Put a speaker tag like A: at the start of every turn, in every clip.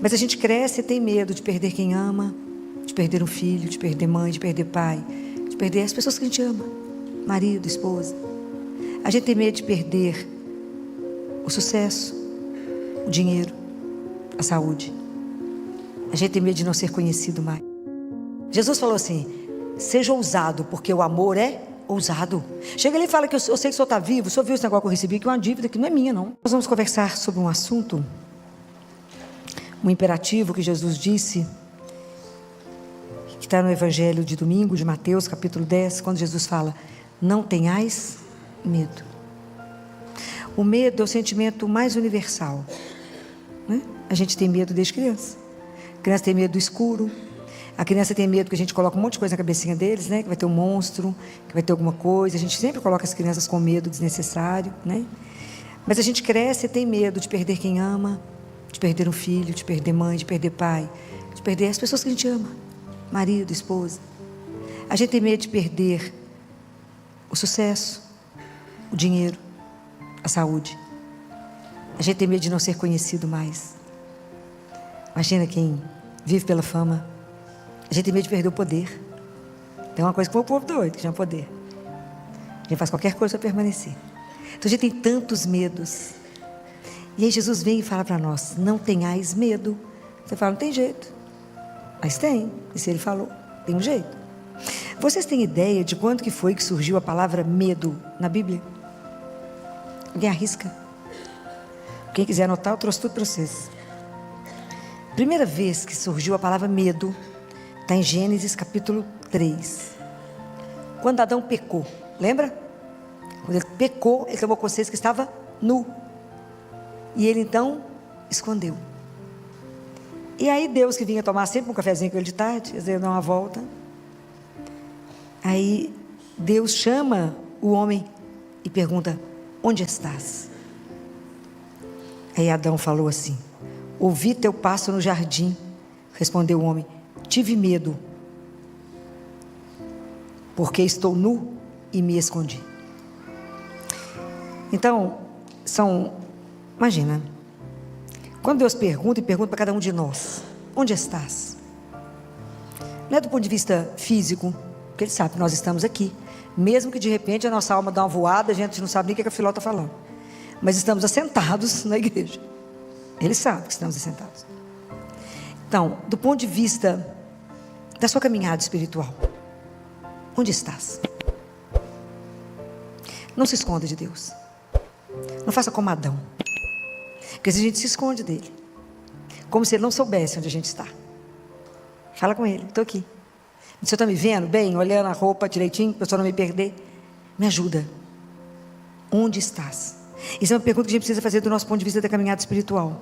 A: Mas a gente cresce e tem medo de perder quem ama, de perder um filho, de perder mãe, de perder pai, de perder as pessoas que a gente ama, marido, esposa. A gente tem medo de perder o sucesso, o dinheiro, a saúde. A gente tem medo de não ser conhecido mais. Jesus falou assim: seja ousado, porque o amor é ousado. Chega ali e fala que eu sei que o senhor está vivo. O senhor viu esse negócio que eu recebi, que é uma dívida que não é minha, não. Nós vamos conversar sobre um assunto, um imperativo que Jesus disse, que está no Evangelho de domingo, de Mateus, capítulo 10, quando Jesus fala: não tenhais medo. O medo é o sentimento mais universal, né? A gente tem medo desde criança. A criança tem medo do escuro. A criança tem medo que a gente coloca um monte de coisa na cabecinha deles, né? Que vai ter um monstro, que vai ter alguma coisa. A gente sempre coloca as crianças com medo desnecessário, né? Mas a gente cresce e tem medo de perder quem ama, de perder um filho, de perder mãe, de perder pai, de perder as pessoas que a gente ama, marido, esposa. A gente tem medo de perder o sucesso, o dinheiro, a saúde. A gente tem medo de não ser conhecido mais. Imagina quem vive pela fama. A gente tem medo de perder o poder. Tem uma coisa que foi o povo doido, que chama poder. A gente faz qualquer coisa para permanecer. Então a gente tem tantos medos. E aí Jesus vem e fala para nós: não tenhais medo. Você fala: não tem jeito. Mas tem. E se ele falou, tem um jeito. Vocês têm ideia de quando que foi que surgiu a palavra medo na Bíblia? Alguém arrisca? Quem quiser anotar, eu trouxe tudo para vocês. Primeira vez que surgiu a palavra medo está em Gênesis capítulo 3. Quando Adão pecou, lembra? Quando ele pecou, ele tomou consciência que estava nu. E ele então escondeu. E aí Deus, que vinha tomar sempre um cafezinho com ele de tarde, quer dizer, dar uma volta. Aí Deus chama o homem e pergunta: onde estás? Aí Adão falou assim: ouvi teu passo no jardim. Respondeu o homem: tive medo, porque estou nu e me escondi. Então, imagina, quando Deus pergunta, e pergunta para cada um de nós: onde estás? Não é do ponto de vista físico, porque Ele sabe que nós estamos aqui, mesmo que de repente a nossa alma dá uma voada, a gente não sabe nem o que a Filó está falando, mas estamos assentados na igreja. Ele sabe que estamos assentados. Então, do ponto de vista da sua caminhada espiritual, onde estás? Não se esconda de Deus. Não faça como Adão, porque a gente se esconde dele, como se ele não soubesse onde a gente está. Fala com ele: estou aqui. O senhor está me vendo bem, olhando a roupa direitinho, para o senhor não me perder? Me ajuda. Onde estás? Isso é uma pergunta que a gente precisa fazer do nosso ponto de vista da caminhada espiritual.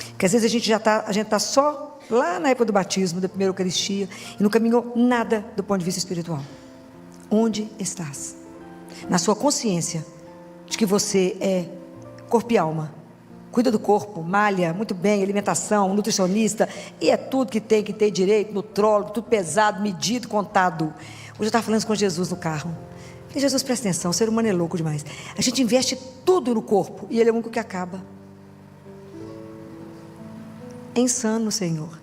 A: Porque às vezes a gente está só lá na época do batismo, da primeira Eucaristia, e não caminhou nada do ponto de vista espiritual. Onde estás? Na sua consciência de que você é corpo e alma, cuida do corpo, malha muito bem, alimentação, nutricionista, e é tudo que tem que ter direito, nutrólogo, tudo pesado, medido, contado. Hoje eu estava falando isso com Jesus no carro. Falei: Jesus, presta atenção, o ser humano é louco demais. A gente investe tudo no corpo e ele é o único que acaba. É insano, Senhor.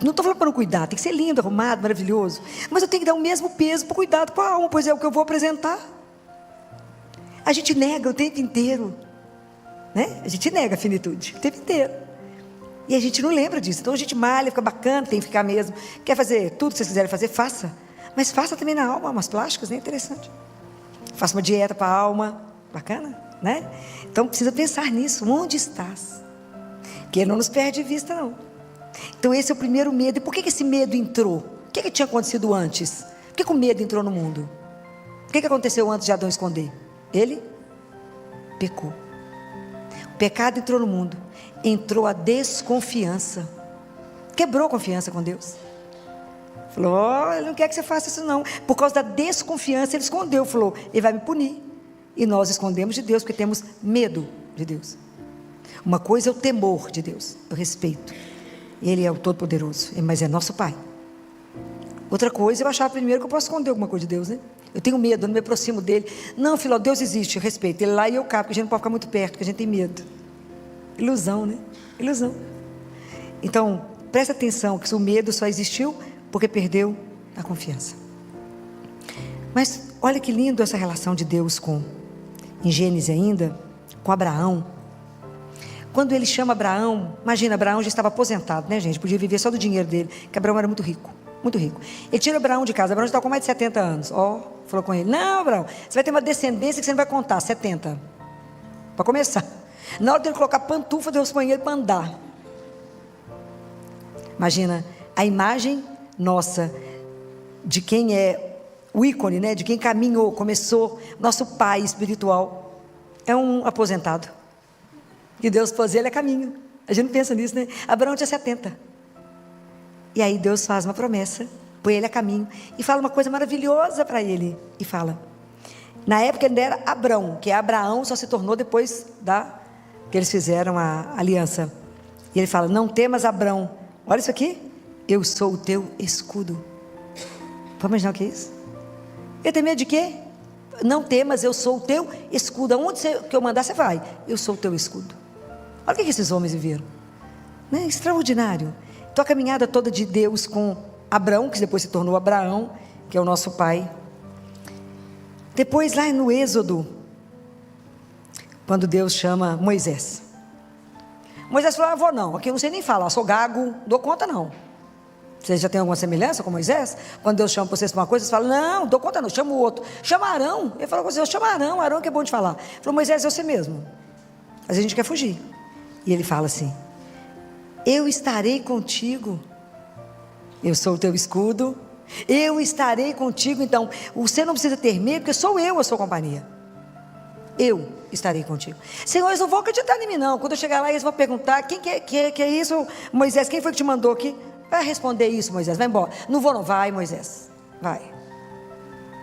A: Não estou falando para não cuidar, tem que ser lindo, arrumado, maravilhoso, mas eu tenho que dar o mesmo peso para o cuidado com a alma, pois é o que eu vou apresentar. A gente nega o tempo inteiro, né? A gente nega a finitude o tempo inteiro, e a gente não lembra disso. Então a gente malha, fica bacana, tem que ficar mesmo. Quer fazer tudo que vocês quiserem fazer, faça, mas faça também na alma, umas plásticas, né? Interessante. Faça uma dieta para a alma, bacana, né? Então precisa pensar nisso. Onde estás? Que Ele não nos perde de vista, não. Então esse é o primeiro medo. E por que esse medo entrou? O que tinha acontecido antes? Por que o medo entrou no mundo? O que aconteceu antes de Adão esconder? Ele pecou. O pecado entrou no mundo. Entrou a desconfiança. Quebrou a confiança com Deus. Falou: oh, Ele não quer que você faça isso não. Por causa da desconfiança, Ele escondeu. Falou: Ele vai me punir. E nós escondemos de Deus porque temos medo de Deus. Uma coisa é o temor de Deus, o respeito. Ele é o Todo-Poderoso, mas é nosso Pai. Outra coisa, eu achava primeiro que eu posso esconder alguma coisa de Deus, né? Eu tenho medo, eu não me aproximo dele. Não, filho, Deus existe, eu respeito ele lá e eu cá, porque a gente não pode ficar muito perto, porque a gente tem medo. Ilusão, né? Ilusão. Então, presta atenção que o medo só existiu porque perdeu a confiança. Mas olha que lindo essa relação de Deus em Gênesis ainda, com Abraão. Quando ele chama Abraão, imagina, Abraão já estava aposentado, né, gente? Podia viver só do dinheiro dele, que Abraão era muito rico, muito rico. Ele tira Abraão de casa, Abraão já estava com mais de 70 anos. Falou com ele: não, Abraão, você vai ter uma descendência que você não vai contar, 70. Para começar. Na hora dele colocar pantufa, Deus põe ele para andar. Imagina, a imagem nossa de quem é o ícone, né? De quem caminhou, começou, nosso pai espiritual, é um aposentado. E Deus pôs ele a caminho. A gente não pensa nisso, né? Abraão tinha 70. E aí Deus faz uma promessa, põe ele a caminho e fala uma coisa maravilhosa para ele. E fala, na época ele era Abrão, que Abraão só se tornou depois que eles fizeram a aliança. E ele fala: não temas, Abrão, olha isso aqui, eu sou o teu escudo. Pode imaginar o que é isso? Ele tem medo de quê? Não temas, eu sou o teu escudo. Aonde que eu mandar, você vai. Eu sou o teu escudo. Olha o que esses homens viveram, né? Extraordinário. Então a caminhada toda de Deus com Abrão, que depois se tornou Abraão, que é o nosso pai. Depois lá no Êxodo, quando Deus chama Moisés. Moisés falou: vou não, aqui eu não sei nem falar, sou gago, não dou conta não. Vocês já têm alguma semelhança com Moisés? Quando Deus chama vocês para uma coisa, vocês falam: não, dou conta não, chama o outro. Chama Arão. Ele falou com vocês: chama Arão que é bom de falar. Ele falou: Moisés, é você mesmo. Às vezes a gente quer fugir. E ele fala assim: eu estarei contigo, eu sou o teu escudo, eu estarei contigo. Então, você não precisa ter medo, porque sou eu a sua companhia. Eu estarei contigo. Senhor, eles não vão acreditar em mim não. Quando eu chegar lá, eles vão perguntar: quem que é isso, Moisés? Quem foi que te mandou aqui? Vai responder isso, Moisés, vai embora. Não vou não, vai, Moisés, vai.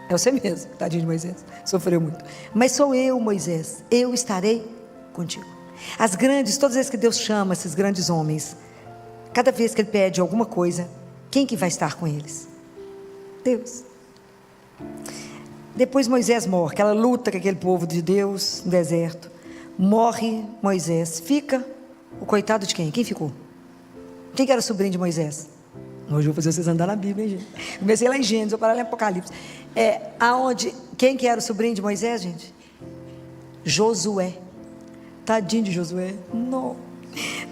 A: É você mesmo, tadinho de Moisés, sofreu muito. Mas sou eu, Moisés, eu estarei contigo. Todas as vezes que Deus chama esses grandes homens, cada vez que Ele pede alguma coisa, quem que vai estar com eles? Deus. Depois Moisés morre, aquela luta com aquele povo de Deus no deserto. Morre Moisés, fica o coitado de quem? Quem ficou? Quem que era o sobrinho de Moisés? Hoje eu vou fazer vocês andar na Bíblia, hein, gente? Comecei lá em Gênesis, vou parar lá em Apocalipse. Quem que era o sobrinho de Moisés, gente? Josué. Tadinho de Josué. Não.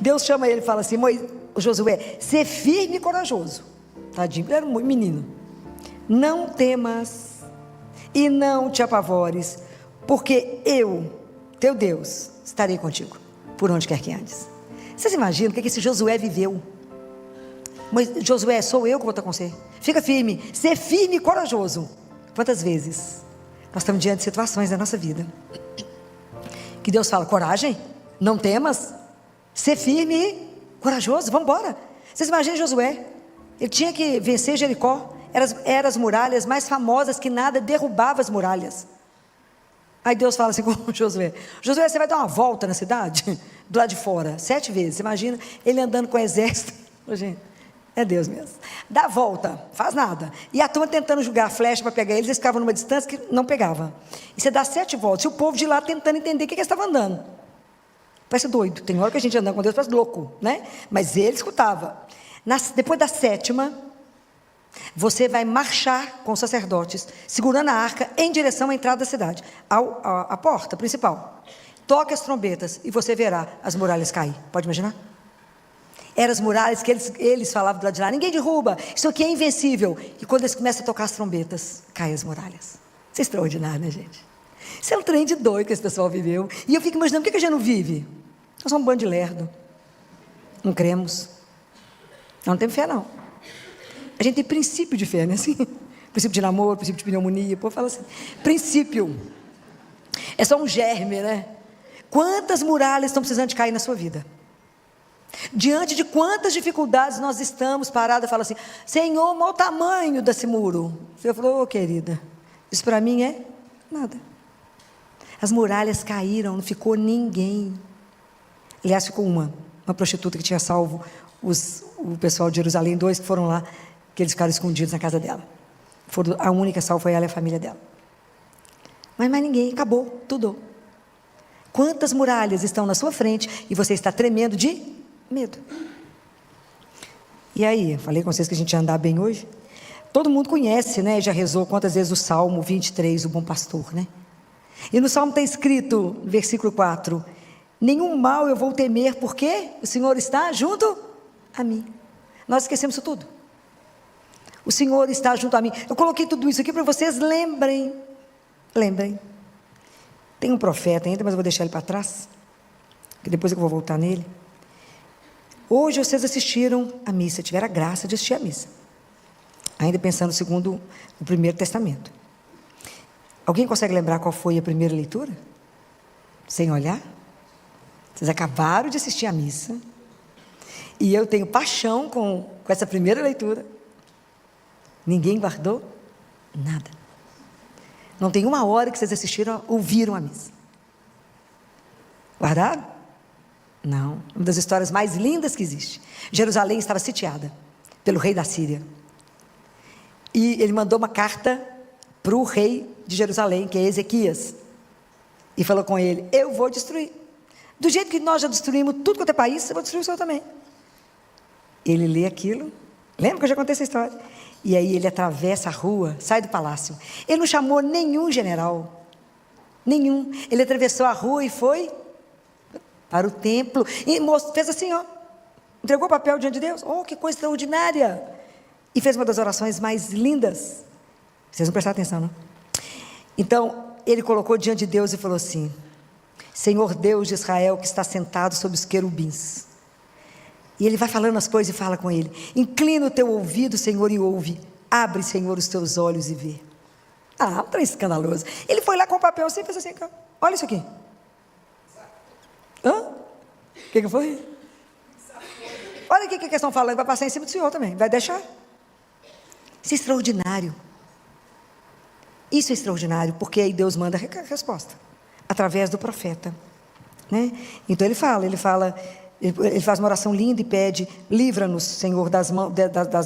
A: Deus chama ele e fala assim: Josué, ser firme e corajoso. Tadinho, ele era um menino. Não temas e não te apavores, porque eu, teu Deus, estarei contigo, por onde quer que andes. Vocês imaginam o que esse Josué viveu? Mas Josué, sou eu que vou estar com você. Fica firme, ser firme e corajoso. Quantas vezes nós estamos diante de situações da nossa vida que Deus fala: coragem, não temas, ser firme e corajoso, vamos embora. Vocês imaginam Josué? Ele tinha que vencer Jericó. Eram as muralhas mais famosas, que nada derrubava as muralhas. Aí Deus fala assim com Josué: Josué, você vai dar uma volta na cidade, do lado de fora, 7 vezes. Você imagina ele andando com o exército. Gente, é Deus mesmo. Dá a volta, faz nada. E a turma tentando jogar a flecha para pegar eles ficavam numa distância que não pegava. E você dá 7 voltas, e o povo de lá tentando entender o que eles estavam andando. Parece doido. Tem hora que a gente anda com Deus, parece louco, né? Mas ele escutava. Depois da 7ª, você vai marchar com os sacerdotes, segurando a arca, em direção à entrada da cidade, à porta principal. Toque as trombetas e você verá as muralhas cair. Pode imaginar? Eram as muralhas que eles falavam do lado de lá: ninguém derruba, isso aqui é invencível. E quando eles começam a tocar as trombetas, caem as muralhas. Isso é extraordinário, né, gente? Isso é um trem de doido que esse pessoal viveu. E eu fico imaginando: por que a gente não vive? Nós somos um bando de lerdo. Não cremos. Não temos fé, não. A gente tem princípio de fé, né? Assim, princípio de namoro, princípio de pneumonia. O povo fala assim: princípio. É só um germe, né? Quantas muralhas estão precisando de cair na sua vida? Diante de quantas dificuldades nós estamos parados, fala assim: Senhor, qual o tamanho desse muro? Você falou: querida, isso para mim é nada. As muralhas caíram, não ficou ninguém. Aliás, ficou uma prostituta que tinha salvo o pessoal de Jerusalém, 2 que foram lá, que eles ficaram escondidos na casa dela. A única salva foi ela e a família dela. Mas mais ninguém, acabou, tudo. Quantas muralhas estão na sua frente e você está tremendo de medo? E aí, eu falei com vocês que a gente ia andar bem hoje? Todo mundo conhece, né? Já rezou quantas vezes o Salmo 23, o Bom Pastor, né? E no Salmo está escrito, versículo 4, nenhum mal eu vou temer, porque o Senhor está junto a mim. Nós esquecemos isso tudo. O Senhor está junto a mim. Eu coloquei tudo isso aqui para vocês lembrem. Lembrem. Tem um profeta ainda, mas eu vou deixar ele para trás, que depois eu vou voltar nele. Hoje vocês assistiram a missa, tiveram a graça de assistir a missa. Ainda pensando segundo o Primeiro Testamento. Alguém consegue lembrar qual foi a primeira leitura? Sem olhar? Vocês acabaram de assistir a missa. E eu tenho paixão com essa primeira leitura. Ninguém guardou nada. Não tem uma hora que vocês assistiram, ouviram a missa. Guardaram? Não. Uma das histórias mais lindas que existe. Jerusalém estava sitiada pelo rei da Síria. E ele mandou uma carta para o rei de Jerusalém, que é Ezequias. E falou com ele, eu vou destruir. Do jeito que nós já destruímos tudo quanto é país, eu vou destruir o seu também. Ele lê aquilo. Lembra que eu já contei essa história? E aí ele atravessa a rua, sai do palácio. Ele não chamou nenhum general. Nenhum. Ele atravessou a rua e foi para o templo. E fez assim, ó. Entregou o papel diante de Deus. Oh, que coisa extraordinária. E fez uma das orações mais lindas. Vocês não prestaram atenção, não? Então, ele colocou diante de Deus e falou assim, Senhor Deus de Israel, que está sentado sobre os querubins. E ele vai falando as coisas e fala com ele. Inclina o teu ouvido, Senhor, e ouve. Abre, Senhor, os teus olhos e vê. Ah, um trem escandaloso. Ele foi lá com o papel assim e fez assim, olha isso aqui. Hã? O que foi? Olha o que eles estão falando, vai passar em cima do Senhor também. Vai deixar? Isso é extraordinário. Isso é extraordinário, porque aí Deus manda a resposta. Através do profeta. Né? Então ele faz uma oração linda e pede, livra-nos, Senhor, das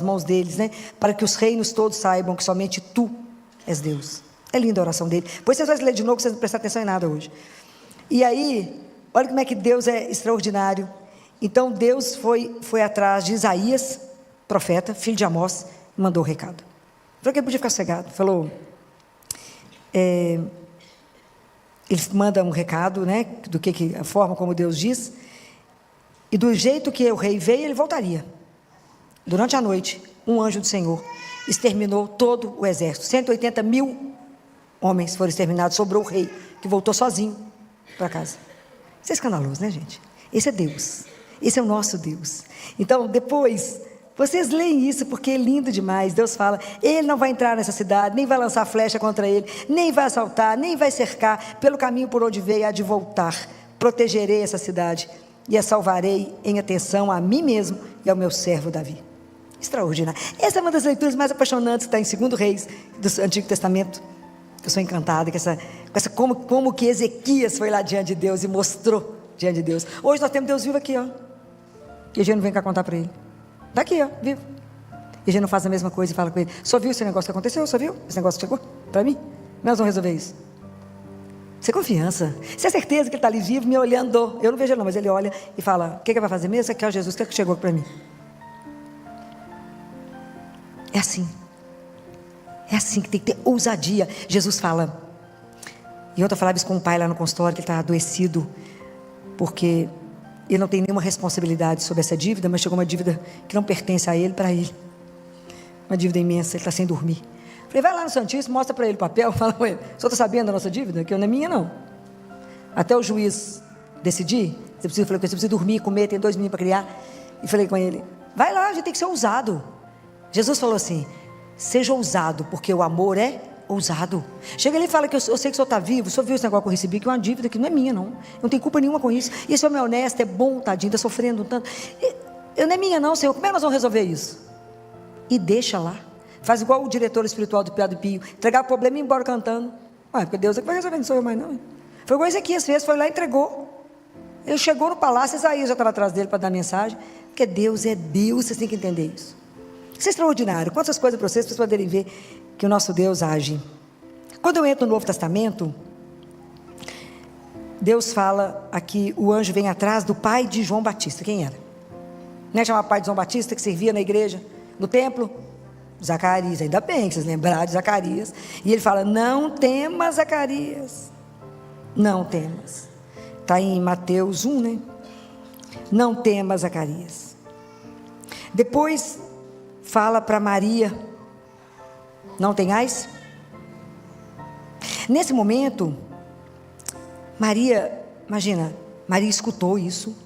A: mãos deles, né? Para que os reinos todos saibam que somente Tu és Deus. É linda a oração dele. Depois vocês vão ler de novo, que vocês não prestaram atenção em nada hoje. E aí, olha como é que Deus é extraordinário. Então Deus foi atrás de Isaías, profeta, filho de Amós, e mandou o recado. Falou que ele podia ficar cegado. Falou, ele manda um recado, né? A forma como Deus diz. E do jeito que o rei veio, ele voltaria. Durante a noite, um anjo do Senhor exterminou todo o exército. 180.000 homens foram exterminados, sobrou o rei, que voltou sozinho para casa. Isso é escandaloso, né, gente? Esse é Deus. Esse é o nosso Deus. Então, depois, vocês leem isso, porque é lindo demais. Deus fala, ele não vai entrar nessa cidade, nem vai lançar flecha contra ele, nem vai assaltar, nem vai cercar. Pelo caminho por onde veio, há de voltar. Protegerei essa cidade e a salvarei em atenção a mim mesmo e ao meu servo Davi. Extraordinário. Essa é uma das leituras mais apaixonantes que está em 2 Reis do Antigo Testamento. Eu sou encantada com essa como que Ezequias foi lá diante de Deus e mostrou diante de Deus. Hoje nós temos Deus vivo aqui, ó. E a gente não vem cá contar para ele. Está aqui, ó, vivo. E a gente não faz a mesma coisa e fala com ele, só viu esse negócio que aconteceu? Só viu? Esse negócio que chegou para mim? Nós vamos resolver isso. Isso é confiança. Você é certeza que ele está ali vivo, me olhando. Eu não vejo ele não, mas ele olha e fala, o que ele vai fazer mesmo? Aqui, ó, Jesus, o que chegou para mim? É assim. É assim que tem que ter ousadia. Jesus fala. E ontem eu falava isso com um pai lá no consultório, que ele está adoecido, porque ele não tem nenhuma responsabilidade sobre essa dívida, mas chegou uma dívida que não pertence a ele, para ele. Uma dívida imensa, ele está sem dormir. Falei, vai lá no Santíssimo, mostra para ele o papel, fala com ele, o senhor está sabendo da nossa dívida? Que não é minha, não. Até o juiz decidir, você precisa dormir, comer, tem 2 meninos para criar. E falei com ele, vai lá, a gente tem que ser ousado. Jesus falou assim, seja ousado, porque o amor é ousado. Chega ali e fala que eu sei que o senhor está vivo, o senhor viu esse negócio que eu recebi, que é uma dívida que não é minha, não. Eu não tenho culpa nenhuma com isso. E esse homem é honesto, é bom, tadinho, está sofrendo tanto. Eu não é minha, não, Senhor. Como é que nós vamos resolver isso? E deixa lá. Faz igual o diretor espiritual do Padre Pio, entregar o problema e ir embora cantando. Porque Deus é que vai resolver, não sou eu mais, não. Foi igual Ezequias fez, foi lá e entregou. Ele chegou no palácio, Isaías já estava atrás dele para dar mensagem, porque Deus é Deus, vocês têm que entender isso. Isso é extraordinário. Quantas coisas para vocês poderem ver que o nosso Deus age. Quando eu entro no Novo Testamento, Deus fala aqui, o anjo vem atrás do pai de João Batista. Quem era? Não é chamado pai de João Batista, que servia na igreja, no templo? Zacarias, ainda bem que vocês lembraram de Zacarias. E ele fala, não temas, Zacarias. Não temas. Está em Mateus 1, né? Não temas, Zacarias. Depois fala para Maria, não tenhais. Nesse momento, Maria, imagina, Maria escutou isso,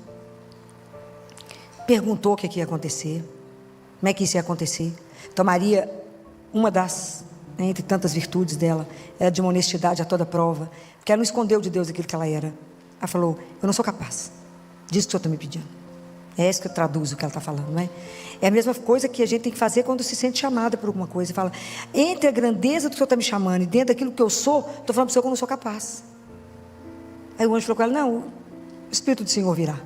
A: perguntou o que ia acontecer, como é que isso ia acontecer. Então Maria, uma das, entre tantas virtudes dela, era de uma honestidade a toda prova, porque ela não escondeu de Deus aquilo que ela era. Ela falou, eu não sou capaz disso que o Senhor está me pedindo. É isso que eu traduzo o que ela está falando, não é? É a mesma coisa que a gente tem que fazer quando se sente chamada por alguma coisa. Fala, entre a grandeza do que o Senhor está me chamando e dentro daquilo que eu sou, estou falando para o Senhor que eu não sou capaz. Aí o anjo falou com ela, não, o Espírito do Senhor virá.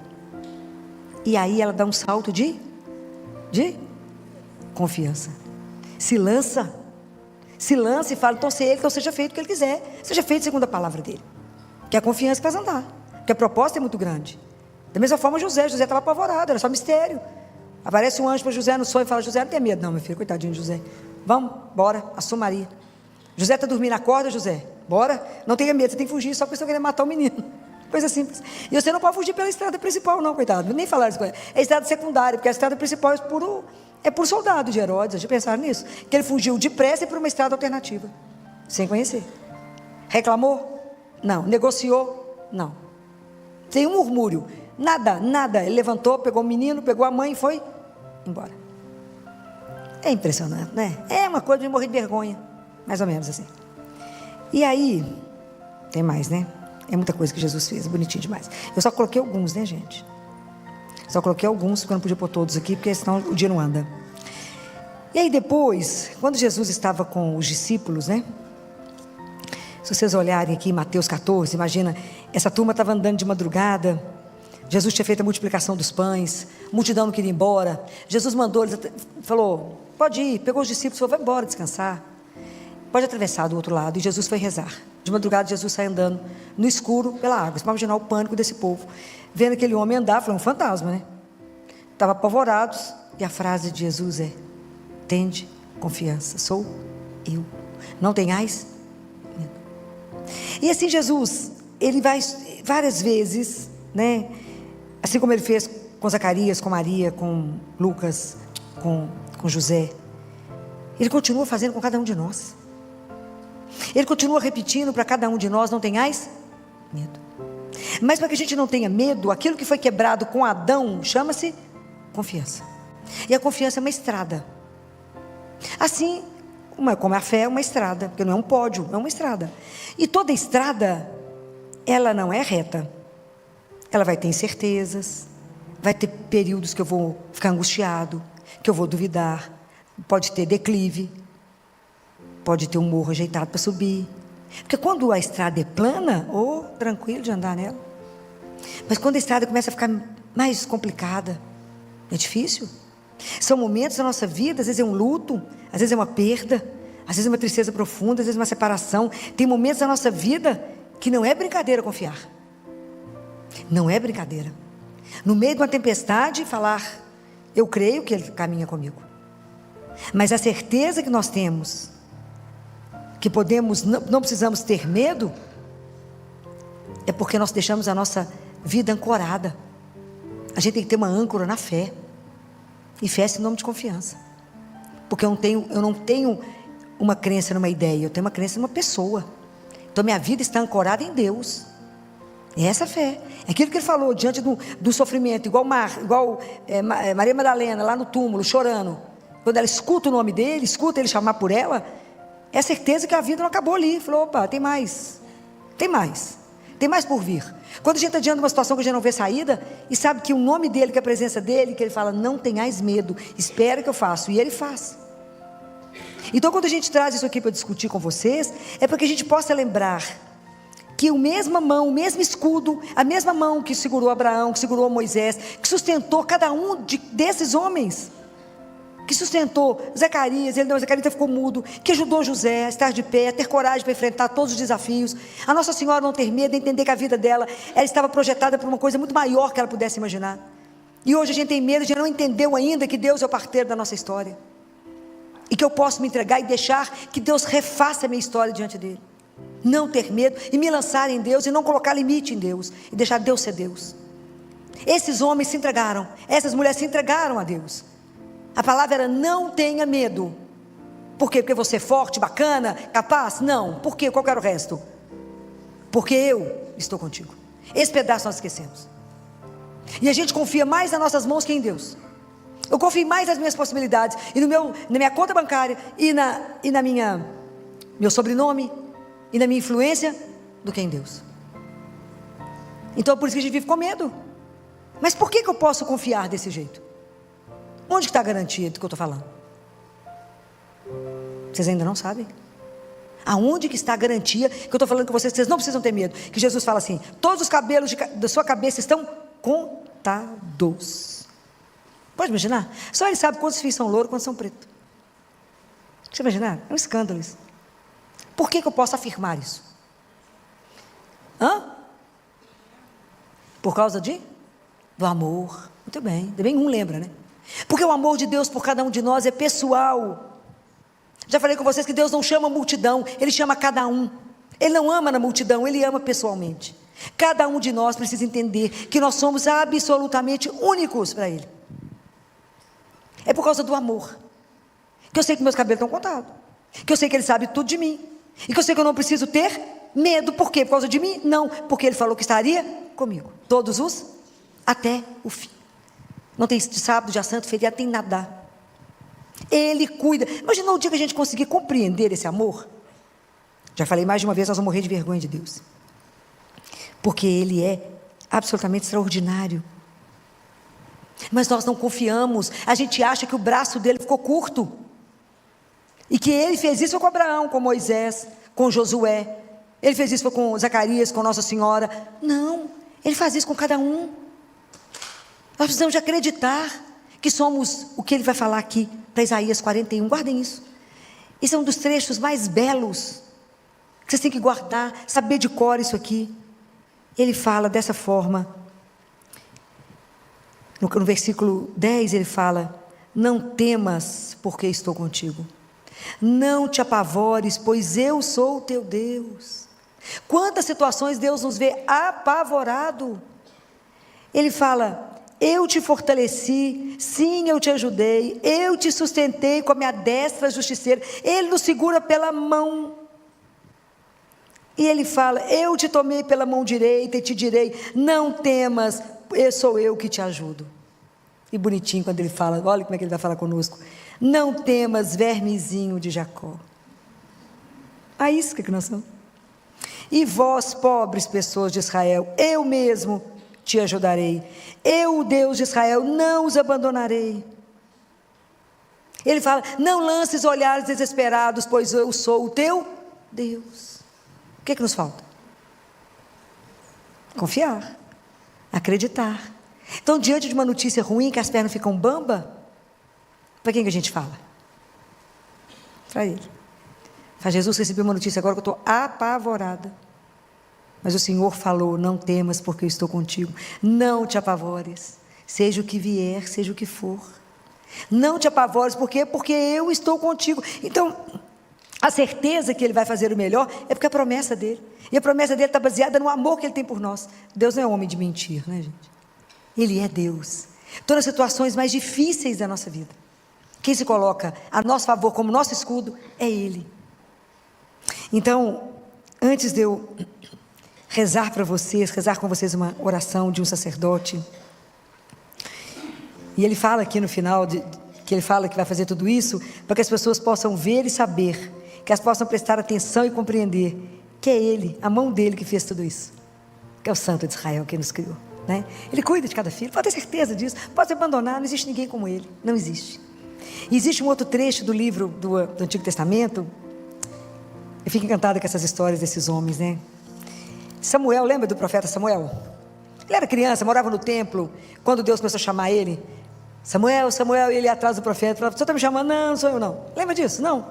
A: E aí ela dá um salto de confiança. Se lança e fala, então se ele, então seja feito o que ele quiser. Seja feito segundo a palavra dele. Que é a confiança que faz andar. Porque a proposta é muito grande. Da mesma forma José estava apavorado, era só mistério. Aparece um anjo para José no sonho e fala, José, não tem medo não, meu filho, coitadinho de José. Vamos, bora, assuma Maria. José está dormindo, acorda José, bora. Não tenha medo, você tem que fugir, só porque você querer matar o menino. Coisa simples. E você não pode fugir pela estrada principal não, coitado, nem falar isso. É a estrada secundária, porque a estrada principal é por soldado de Herodes. Já pensaram nisso? Que ele fugiu depressa e por uma estrada alternativa, sem conhecer. Reclamou? Não. Negociou? Não. Tem um murmúrio. Nada. Ele levantou, pegou o menino, pegou a mãe e foi embora. É impressionante, né? É uma coisa de morrer de vergonha. Mais ou menos assim. E aí, tem mais, né? É muita coisa que Jesus fez, bonitinho demais. Eu só coloquei alguns, né, gente? Só coloquei alguns, porque eu não podia pôr todos aqui, porque senão o dia não anda. E aí depois, quando Jesus estava com os discípulos, né? Se vocês olharem aqui em Mateus 14, imagina, essa turma estava andando de madrugada, Jesus tinha feito a multiplicação dos pães, a multidão não queria ir embora, Jesus mandou, ele falou, pode ir, pegou os discípulos, falou, vai embora descansar, pode atravessar do outro lado, e Jesus foi rezar. De madrugada Jesus sai andando no escuro pela água. Você pode imaginar o pânico desse povo, vendo aquele homem andar, foi um fantasma, né? Estavam apavorados, e a frase de Jesus é, tende confiança, sou eu, não tenhais medo. E assim Jesus, ele vai várias vezes, né? Assim como ele fez com Zacarias, com Maria, com Lucas, com José, ele continua fazendo com cada um de nós. Ele continua repetindo para cada um de nós, não tenhais medo. Mas para que a gente não tenha medo, aquilo que foi quebrado com Adão, chama-se confiança. E a confiança é uma estrada. Assim, como a fé é uma estrada, porque não é um pódio, é uma estrada. E toda estrada, ela não é reta. Ela vai ter incertezas, vai ter períodos que eu vou ficar angustiado, que eu vou duvidar, pode ter declive, pode ter um morro ajeitado para subir. Porque quando a estrada é plana, tranquilo de andar nela. Mas quando a estrada começa a ficar mais complicada, é difícil. São momentos da nossa vida, às vezes é um luto, às vezes é uma perda, às vezes é uma tristeza profunda, às vezes é uma separação. Tem momentos da nossa vida que não é brincadeira confiar. Não é brincadeira. No meio de uma tempestade, falar, eu creio que Ele caminha comigo. Mas a certeza que nós temos, que podemos, não precisamos ter medo, é porque nós deixamos a nossa vida ancorada. A gente tem que ter uma âncora na fé. E fé é sinônimo de confiança. Porque eu não tenho uma crença numa ideia, eu tenho uma crença numa pessoa. Então minha vida está ancorada em Deus. É essa fé. É aquilo que ele falou diante do sofrimento, igual Maria Madalena lá no túmulo, chorando. Quando ela escuta o nome dele, escuta ele chamar por ela, é certeza que a vida não acabou ali. Falou, opa, tem mais por vir. Quando a gente está diante de uma situação que a gente não vê saída, e sabe que o nome dele, que a presença dele, que ele fala, não tenhais medo, espera que eu faço, e ele faz. Então quando a gente traz isso aqui para discutir com vocês, é para que a gente possa lembrar que a mesma mão, o mesmo escudo, a mesma mão que segurou Abraão, que segurou Moisés, que sustentou cada um desses homens, que sustentou Zacarias, Zacarias ficou mudo, que ajudou José a estar de pé, a ter coragem para enfrentar todos os desafios, a Nossa Senhora não ter medo, entender que a vida dela, ela estava projetada por uma coisa muito maior que ela pudesse imaginar. E hoje a gente tem medo, a gente não entendeu ainda que Deus é o parteiro da nossa história. E que eu posso me entregar e deixar que Deus refaça a minha história diante dele. Não ter medo e me lançar em Deus e não colocar limite em Deus. E deixar Deus ser Deus. Esses homens se entregaram, essas mulheres se entregaram a Deus. A palavra era: não tenha medo. Por quê? Porque você é forte, bacana, capaz? Não. Por quê? Qual que era o resto? Porque eu estou contigo. Esse pedaço nós esquecemos. E a gente confia mais nas nossas mãos que em Deus. Eu confio mais nas minhas possibilidades e na minha conta bancária e na meu sobrenome e na minha influência do que em Deus. Então por isso que a gente vive com medo. Mas por que eu posso confiar desse jeito? Onde está a garantia do que eu estou falando? Vocês ainda não sabem? Aonde que está a garantia que eu estou falando com vocês? Vocês não precisam ter medo. Que Jesus fala assim: todos os cabelos da sua cabeça estão contados. Pode imaginar? Só ele sabe quantos fios são louro, quantos são preto. Deixa eu imaginar, é um escândalo isso. Por que eu posso afirmar isso? Por causa do amor. Muito bem, ainda bem um lembra, né? Porque o amor de Deus por cada um de nós é pessoal. Já falei com vocês que Deus não chama multidão, Ele chama cada um. Ele não ama na multidão, Ele ama pessoalmente. Cada um de nós precisa entender que nós somos absolutamente únicos para Ele. É por causa do amor. Que eu sei que meus cabelos estão contados. Que eu sei que Ele sabe tudo de mim. E que eu sei que eu não preciso ter medo. Por quê? Por causa de mim? Não, porque Ele falou que estaria comigo. Até o fim. Não tem sábado, dia santo, feriado, tem nada. Ele cuida. Imagina o dia que a gente conseguir compreender esse amor. Já falei mais de uma vez, nós vamos morrer de vergonha de Deus. Porque Ele é absolutamente extraordinário. Mas nós não confiamos. A gente acha que o braço dele ficou curto. E que Ele fez isso com Abraão, com Moisés, com Josué. Ele fez isso com Zacarias, com Nossa Senhora. Não, Ele faz isso com cada um. Nós precisamos de acreditar que somos o que Ele vai falar aqui para Isaías 41. Guardem isso. Esse é um dos trechos mais belos que vocês têm que guardar, saber de cor isso aqui. Ele fala dessa forma. No versículo 10 ele fala: não temas, porque estou contigo. Não te apavores, pois eu sou o teu Deus. Quantas situações Deus nos vê apavorado. Ele fala: eu te fortaleci, sim, eu te ajudei, eu te sustentei com a minha destra justiceira. Ele nos segura pela mão. E ele fala: eu te tomei pela mão direita e te direi: não temas, sou eu que te ajudo. E bonitinho quando ele fala, olha como é que ele vai falar conosco: não temas, vermezinho de Jacó. Isso que nós somos. E vós, pobres pessoas de Israel, eu mesmo te ajudarei. Eu, o Deus de Israel, não os abandonarei. Ele fala: não lances olhares desesperados, pois eu sou o teu Deus. O que nos falta? Confiar, acreditar. Então, diante de uma notícia ruim, que as pernas ficam bamba, para quem que a gente fala? Para Ele. Fala: Jesus, recebi uma notícia agora que eu estou apavorada. Mas o Senhor falou: não temas, porque eu estou contigo. Não te apavores, seja o que vier, seja o que for. Não te apavores, por quê? Porque eu estou contigo. Então, a certeza que Ele vai fazer o melhor é porque a promessa dEle. E a promessa dEle está baseada no amor que Ele tem por nós. Deus não é homem de mentir, né, gente? Ele é Deus. Todas as situações mais difíceis da nossa vida, quem se coloca a nosso favor como nosso escudo é Ele. Então, antes de eu rezar para vocês, rezar com vocês uma oração de um sacerdote, e ele fala aqui no final, que ele fala que vai fazer tudo isso, para que as pessoas possam ver e saber, que elas possam prestar atenção e compreender, que é Ele, a mão dEle que fez tudo isso, que é o Santo de Israel que nos criou, né? Ele cuida de cada filho, pode ter certeza disso, pode se abandonar, não existe ninguém como Ele, não existe. E existe um outro trecho do livro do Antigo Testamento, eu fico encantada com essas histórias desses homens, né? Samuel, lembra do profeta Samuel? Ele era criança, morava no templo, quando Deus começou a chamar ele: Samuel, Samuel, e ele ia atrás do profeta, falava: você está me chamando? Não, não sou eu não. Lembra disso? Não.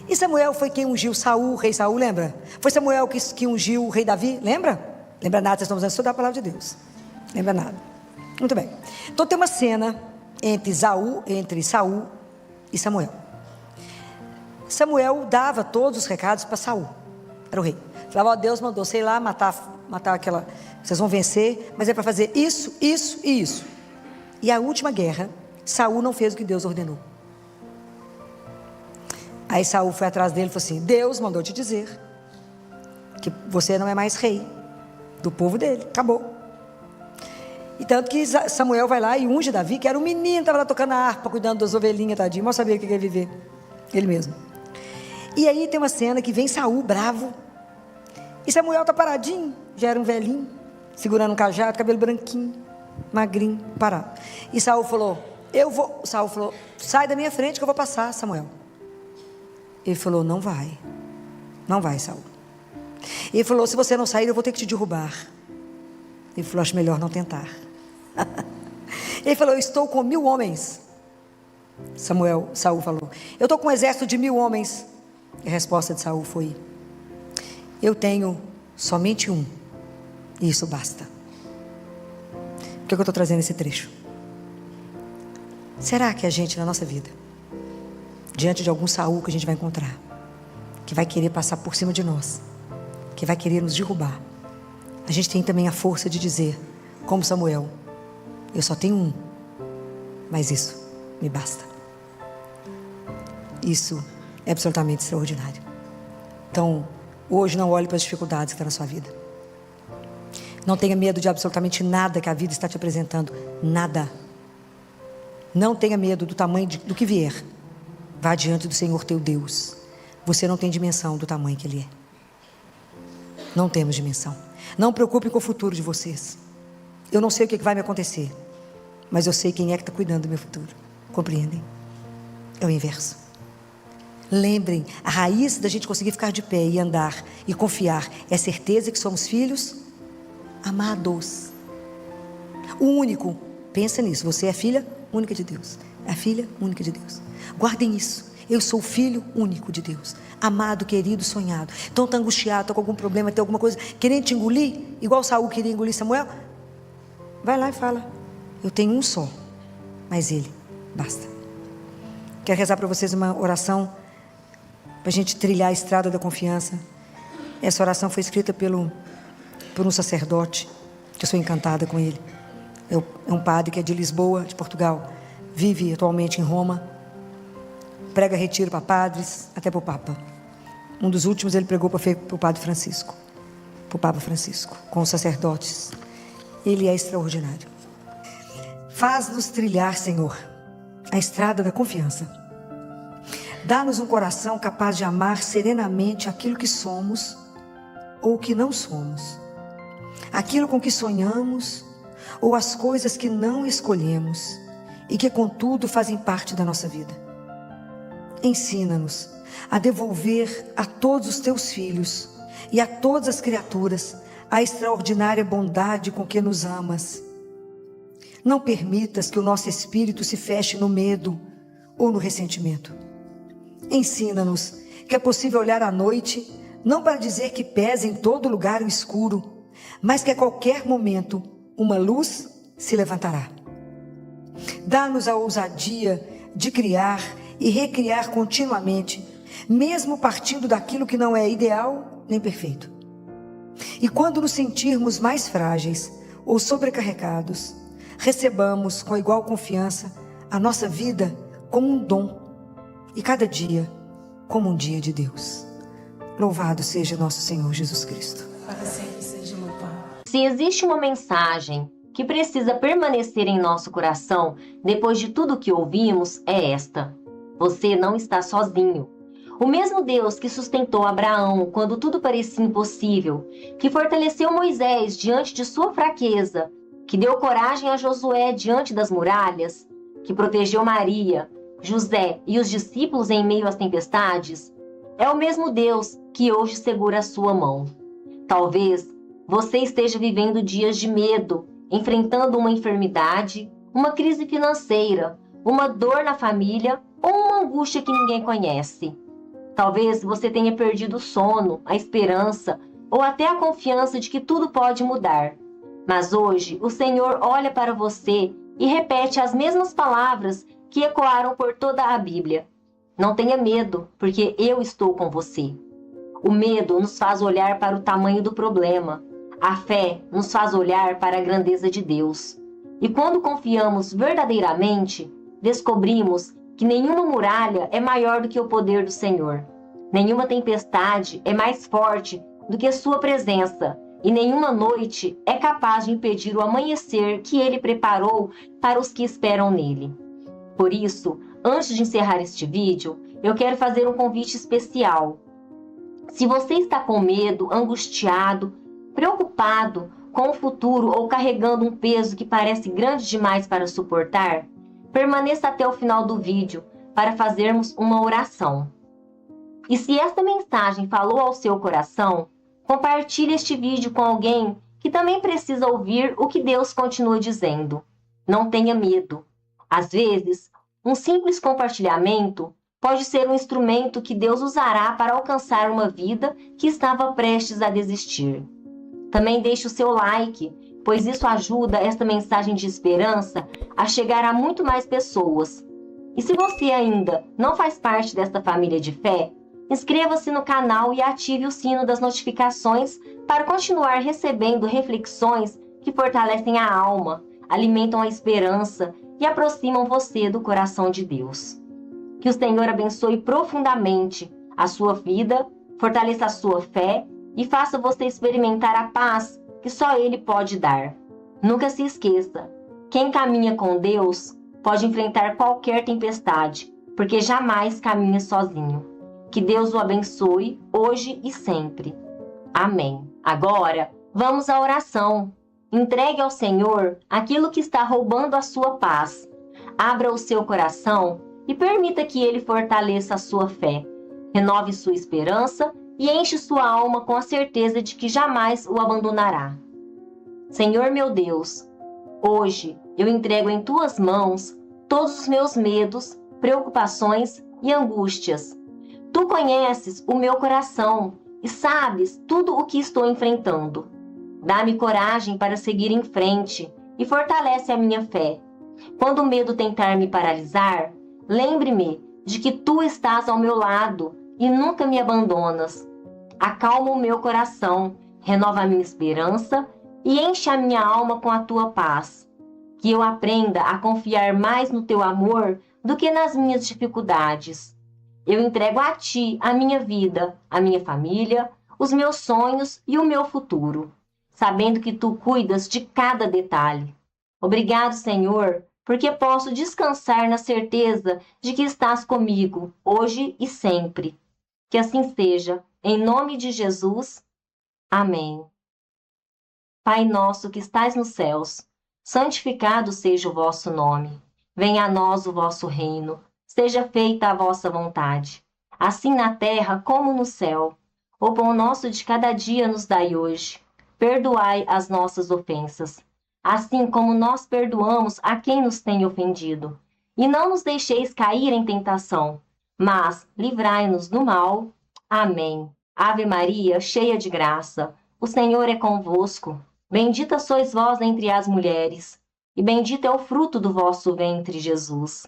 A: E Samuel foi quem ungiu Saul, rei Saul, lembra? Foi Samuel que ungiu o rei Davi, lembra? Lembra nada, vocês estão precisando estudar a palavra de Deus. Lembra nada. Muito bem. Então tem uma cena entre Saul e Samuel. Samuel dava todos os recados para Saul, era o rei. Falava, ó, Deus mandou, sei lá, matar aquela, vocês vão vencer, mas é para fazer isso, isso e isso. E a última guerra, Saul não fez o que Deus ordenou. Aí Saul foi atrás dele e falou assim, Deus mandou te dizer que você não é mais rei do povo dele, acabou. E tanto que Samuel vai lá e unge Davi, que era um menino, estava lá tocando a harpa, cuidando das ovelhinhas, tadinho, mal sabia o que ia viver, ele mesmo. E aí tem uma cena que vem Saul bravo, e Samuel está paradinho, já era um velhinho, segurando um cajado, cabelo branquinho, magrinho, parado. E Saul falou, sai da minha frente que eu vou passar, Samuel. Ele falou, não vai, Saul. Ele falou, se você não sair, eu vou ter que te derrubar. Ele falou, acho melhor não tentar. Ele falou, eu estou com 1000 homens. Saul falou, eu estou com um exército de 1000 homens. E a resposta de Saul foi, eu tenho somente um, e isso basta. Por que eu estou trazendo esse trecho? Será que a gente, na nossa vida, diante de algum Saul que a gente vai encontrar, que vai querer passar por cima de nós, que vai querer nos derrubar, a gente tem também a força de dizer, como Samuel, eu só tenho um, mas isso me basta. Isso é absolutamente extraordinário. Então, hoje não olhe para as dificuldades que estão na sua vida. Não tenha medo de absolutamente nada que a vida está te apresentando. Nada. Não tenha medo do tamanho do que vier. Vá diante do Senhor teu Deus. Você não tem dimensão do tamanho que Ele é. Não temos dimensão. Não preocupe com o futuro de vocês. Eu não sei o que vai me acontecer, mas eu sei quem é que está cuidando do meu futuro. Compreendem? É o inverso. Lembrem, a raiz da gente conseguir ficar de pé e andar e confiar é a certeza que somos filhos amados. O único, pensa nisso, você é filha única de Deus. É a filha única de Deus. Guardem isso. Eu sou filho único de Deus. Amado, querido, sonhado. Então está angustiado, está com algum problema, tem alguma coisa querendo te engolir, igual Saul queria engolir Samuel. Vai lá e fala, eu tenho um só, mas ele basta. Quero rezar para vocês uma oração para a gente trilhar a estrada da confiança. Essa oração foi escrita por um sacerdote, que eu sou encantada com ele. É um padre que é de Lisboa, de Portugal, vive atualmente em Roma, prega retiro para padres, até para o Papa. Um dos últimos ele pregou para o Padre Francisco, para o Papa Francisco, com os sacerdotes. Ele é extraordinário. Faz-nos trilhar, Senhor, a estrada da confiança. Dá-nos um coração capaz de amar serenamente aquilo que somos ou que não somos, aquilo com que sonhamos ou as coisas que não escolhemos e que, contudo, fazem parte da nossa vida. Ensina-nos a devolver a todos os teus filhos e a todas as criaturas a extraordinária bondade com que nos amas. Não permitas que o nosso espírito se feche no medo ou no ressentimento. Ensina-nos que é possível olhar à noite, não para dizer que pesa em todo lugar o escuro, mas que a qualquer momento uma luz se levantará. Dá-nos a ousadia de criar e recriar continuamente, mesmo partindo daquilo que não é ideal nem perfeito. E quando nos sentirmos mais frágeis ou sobrecarregados, recebamos com igual confiança a nossa vida como um dom e cada dia como um dia de Deus. Louvado seja nosso Senhor Jesus Cristo.
B: Para sempre seja louvado.
C: Se existe uma mensagem que precisa permanecer em nosso coração depois de tudo que ouvimos, é esta: você não está sozinho. O mesmo Deus que sustentou Abraão quando tudo parecia impossível, que fortaleceu Moisés diante de sua fraqueza, que deu coragem a Josué diante das muralhas, que protegeu Maria, José e os discípulos em meio às tempestades, é o mesmo Deus que hoje segura a sua mão. Talvez você esteja vivendo dias de medo, enfrentando uma enfermidade, uma crise financeira, uma dor na família ou uma angústia que ninguém conhece. Talvez você tenha perdido o sono, a esperança ou até a confiança de que tudo pode mudar. Mas hoje o Senhor olha para você e repete as mesmas palavras que ecoaram por toda a Bíblia. Não tenha medo, porque eu estou com você. O medo nos faz olhar para o tamanho do problema. A fé nos faz olhar para a grandeza de Deus. E quando confiamos verdadeiramente, descobrimos que nenhuma muralha é maior do que o poder do Senhor. Nenhuma tempestade é mais forte do que sua presença, e nenhuma noite é capaz de impedir o amanhecer que Ele preparou para os que esperam nele. Por isso, antes de encerrar este vídeo, eu quero fazer um convite especial. Se você está com medo, angustiado, preocupado com o futuro ou carregando um peso que parece grande demais para suportar, permaneça até o final do vídeo para fazermos uma oração. E se esta mensagem falou ao seu coração, compartilhe este vídeo com alguém que também precisa ouvir o que Deus continua dizendo. Não tenha medo. Às vezes, um simples compartilhamento pode ser um instrumento que Deus usará para alcançar uma vida que estava prestes a desistir. Também deixe o seu like, pois isso ajuda esta mensagem de esperança a chegar a muito mais pessoas. E se você ainda não faz parte desta família de fé, inscreva-se no canal e ative o sino das notificações para continuar recebendo reflexões que fortalecem a alma, alimentam a esperança e aproximam você do coração de Deus. Que o Senhor abençoe profundamente a sua vida, fortaleça a sua fé e faça você experimentar a paz que só Ele pode dar. Nunca se esqueça, quem caminha com Deus pode enfrentar qualquer tempestade, porque jamais caminha sozinho. Que Deus o abençoe hoje e sempre. Amém. Agora, vamos à oração. Entregue ao Senhor aquilo que está roubando a sua paz. Abra o seu coração e permita que Ele fortaleça a sua fé. Renove sua esperança e enche sua alma com a certeza de que jamais o abandonará. Senhor meu Deus, hoje eu entrego em Tuas mãos todos os meus medos, preocupações e angústias. Tu conheces o meu coração e sabes tudo o que estou enfrentando. Dá-me coragem para seguir em frente e fortalece a minha fé. Quando o medo tentar me paralisar, lembre-me de que Tu estás ao meu lado e nunca me abandonas. Acalma o meu coração, renova a minha esperança e enche a minha alma com a Tua paz. Que eu aprenda a confiar mais no Teu amor do que nas minhas dificuldades. Eu entrego a Ti a minha vida, a minha família, os meus sonhos e o meu futuro, sabendo que Tu cuidas de cada detalhe. Obrigado, Senhor, porque posso descansar na certeza de que estás comigo, hoje e sempre. Que assim seja, em nome de Jesus. Amém. Pai nosso que estais nos céus, santificado seja o vosso nome. Venha a nós o vosso reino. Seja feita a vossa vontade, assim na terra como no céu. O pão nosso de cada dia nos dai hoje. Perdoai as nossas ofensas, assim como nós perdoamos a quem nos tem ofendido. E não nos deixeis cair em tentação, mas livrai-nos do mal. Amém. Ave Maria, cheia de graça, o Senhor é convosco. Bendita sois vós entre as mulheres, e bendito é o fruto do vosso ventre, Jesus.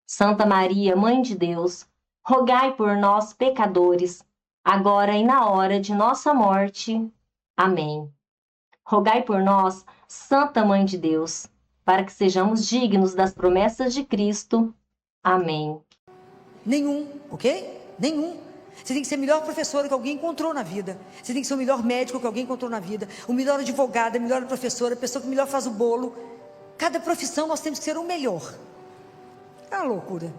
C: Santa Maria, Mãe de Deus, rogai por nós, pecadores, agora e na hora de nossa morte. Amém. Rogai por nós, Santa Mãe de Deus, para que sejamos dignos das promessas de Cristo. Amém.
A: Nenhum, ok? Nenhum. Você tem que ser a melhor professora que alguém encontrou na vida. Você tem que ser o melhor médico que alguém encontrou na vida. O melhor advogado, a melhor professora, a pessoa que melhor faz o bolo. Cada profissão nós temos que ser o melhor. É uma loucura,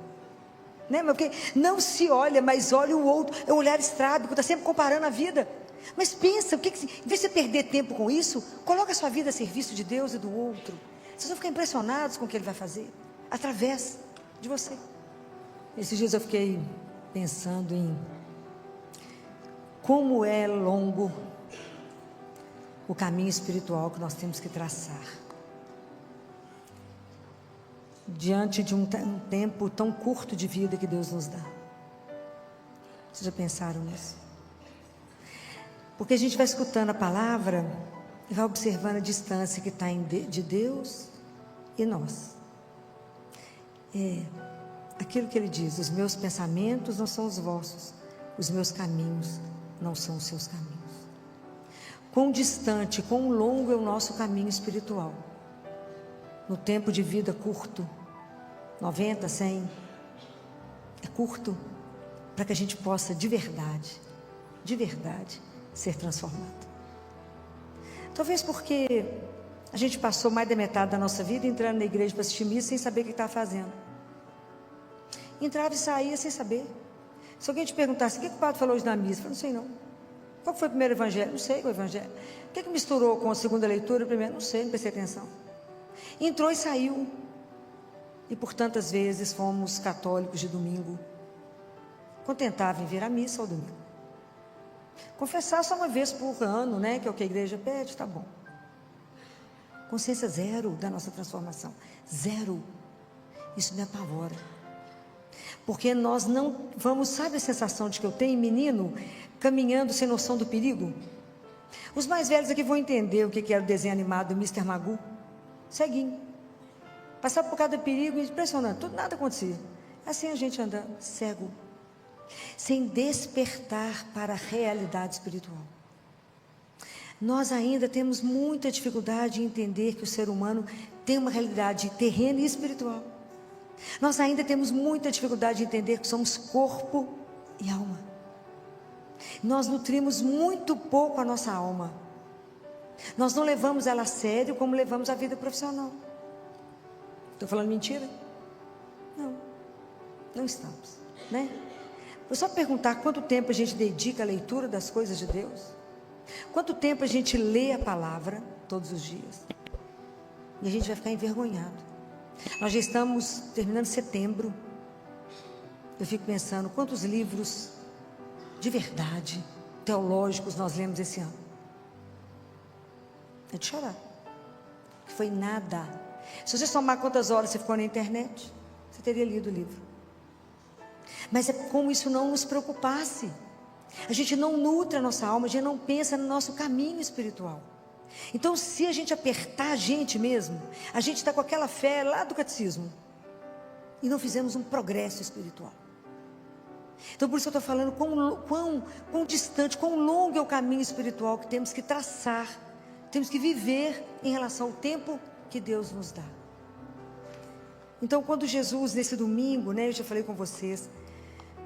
A: né? Porque não se olha, mas olha o outro. É o olhar estrábico, está sempre comparando a vida. Mas pensa, em vez de você perder tempo com isso, coloca a sua vida a serviço de Deus e do outro. Vocês vão ficar impressionados com o que Ele vai fazer, através de você. Esses dias eu fiquei pensando em como é longo o caminho espiritual que nós temos que traçar. Diante de um tempo tão curto de vida que Deus nos dá. Vocês já pensaram nisso? Porque a gente vai escutando a palavra E vai observando a distância que está de Deus e nós. Aquilo que ele diz: os meus pensamentos não são os vossos, os meus caminhos não são os seus caminhos. Quão distante, quão longo é o nosso caminho espiritual. No tempo de vida curto, 90, 100, é curto para que a gente possa de verdade ser transformado. Talvez porque a gente passou mais da metade da nossa vida entrando na igreja para assistir missa sem saber o que estava fazendo. Entrava e saía sem saber. Se alguém te perguntasse: o que o padre falou hoje na missa? Eu falei: não sei não. Qual foi o primeiro evangelho? Não sei qual é o evangelho. O que misturou com a segunda leitura? Primeiro, não sei, não prestei atenção. Entrou e saiu. E por tantas vezes fomos católicos de domingo, contentavam em vir à missa ao domingo. Confessar só uma vez por ano, né? Que é o que a igreja pede, tá bom. Consciência zero da nossa transformação. Zero. Isso me apavora. Porque nós não vamos, sabe a sensação de que eu tenho, menino, caminhando sem noção do perigo? Os mais velhos aqui vão entender o que era o desenho animado do Mr. Magoo. Ceguinho. Passava por cada perigo, impressionante, tudo, nada acontecia. Assim a gente andando, cego. Sem despertar para a realidade espiritual. Nós ainda temos muita dificuldade em entender que o ser humano tem uma realidade terrena e espiritual. Nós ainda temos muita dificuldade de entender que somos corpo e alma. Nós nutrimos muito pouco a nossa alma. Nós não levamos ela a sério como levamos a vida profissional. Estou falando mentira? Não estamos, né? Vou só perguntar: quanto tempo a gente dedica à leitura das coisas de Deus? Quanto tempo a gente lê a palavra todos os dias? E a gente vai ficar envergonhado. Nós já estamos terminando setembro. Eu fico pensando: quantos livros de verdade, teológicos, nós lemos esse ano? É de chorar. Que foi nada. Se você somar quantas horas você ficou na internet, você teria lido o livro. Mas é como isso não nos preocupasse. A gente não nutre a nossa alma, a gente não pensa no nosso caminho espiritual. Então, se a gente apertar a gente mesmo, a gente está com aquela fé lá do catecismo e não fizemos um progresso espiritual. Então, por isso eu estou falando quão distante, quão longo é o caminho espiritual que temos que traçar, temos que viver em relação ao tempo que Deus nos dá. Então, quando Jesus, nesse domingo, né, eu já falei com vocês,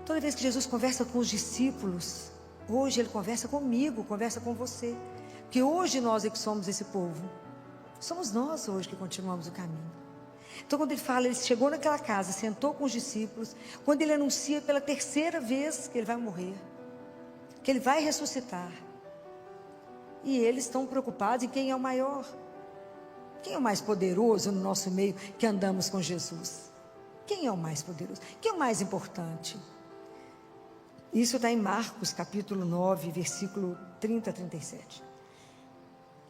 A: toda vez que Jesus conversa com os discípulos, hoje Ele conversa comigo, conversa com você. Porque hoje nós é que somos esse povo. Somos nós hoje que continuamos o caminho. Então, quando Ele fala, Ele chegou naquela casa, sentou com os discípulos, quando Ele anuncia pela terceira vez que Ele vai morrer, que Ele vai ressuscitar, e eles estão preocupados em quem é o maior, quem é o mais poderoso no nosso meio que andamos com Jesus. Quem é o mais poderoso? Quem é o mais importante? Isso está em Marcos capítulo 9, versículo 30 a 37.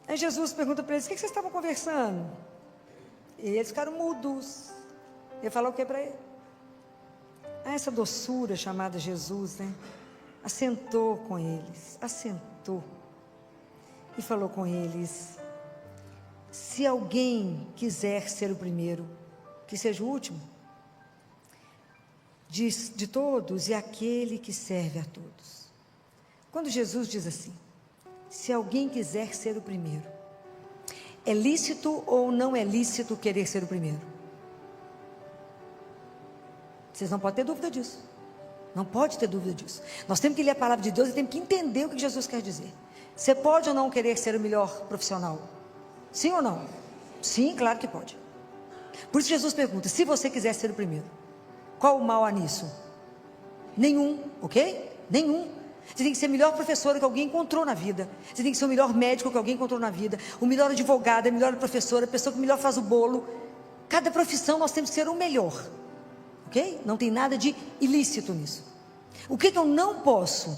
A: Aí Jesus pergunta para eles: o que vocês estavam conversando? E eles ficaram mudos. Ele falou o que para ele? Essa doçura chamada Jesus, né? Assentou com eles, assentou e falou com eles: se alguém quiser ser o primeiro, que seja o último de todos e aquele que serve a todos. Quando Jesus diz assim: se alguém quiser ser o primeiro, é lícito ou não é lícito querer ser o primeiro? Vocês não podem ter dúvida disso. Não pode ter dúvida disso. Nós temos que ler a palavra de Deus e temos que entender o que Jesus quer dizer. Você pode ou não querer ser o melhor profissional? Sim ou não? Sim, claro que pode. Por isso Jesus pergunta: se você quiser ser o primeiro, qual o mal há nisso? Nenhum, ok? Nenhum. Você tem que ser a melhor professora que alguém encontrou na vida. Você tem que ser o melhor médico que alguém encontrou na vida, o melhor advogado, a melhor professora, a pessoa que melhor faz o bolo. Cada profissão nós temos que ser o melhor, ok? Não tem nada de ilícito nisso. O que eu não posso?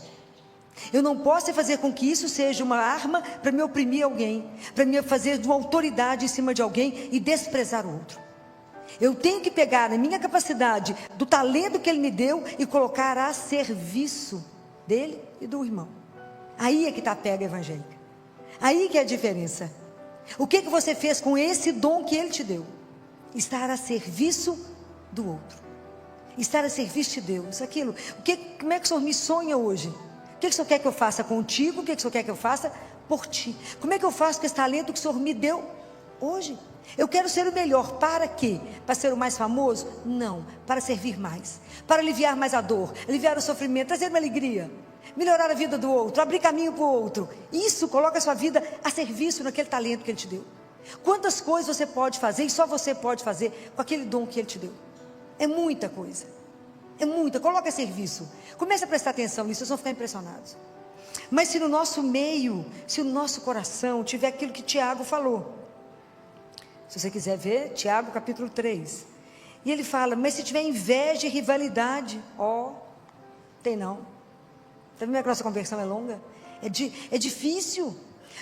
A: Eu não posso fazer com que isso seja uma arma para me oprimir alguém, para me fazer de uma autoridade em cima de alguém e desprezar o outro. Eu tenho que pegar a minha capacidade, do talento que Ele me deu, e colocar a serviço dele e do irmão. Aí é que está a pega evangélica. Aí que é a diferença. O que você fez com esse dom que Ele te deu? Estar a serviço do outro. Estar a serviço de Deus. Aquilo. Como é que o Senhor me sonha hoje? O que o Senhor quer que eu faça contigo? O que o Senhor quer que eu faça por ti? Como é que eu faço com esse talento que o Senhor me deu hoje? Eu quero ser o melhor. Para quê? Para ser o mais famoso? Não. Para servir mais. Para aliviar mais a dor. Aliviar o sofrimento. Trazer uma alegria. Melhorar a vida do outro. Abrir caminho para o outro. Isso coloca a sua vida a serviço naquele talento que Ele te deu. Quantas coisas você pode fazer e só você pode fazer com aquele dom que Ele te deu? É muita coisa. É muita. Coloca a serviço. Comece a prestar atenção nisso. Vocês vão ficar impressionados. Mas se no nosso meio, se no nosso coração tiver aquilo que Tiago falou. Se você quiser ver, Tiago capítulo 3. E ele fala, mas se tiver inveja e rivalidade, tem não. Está vendo como é que a nossa conversão é longa? É difícil.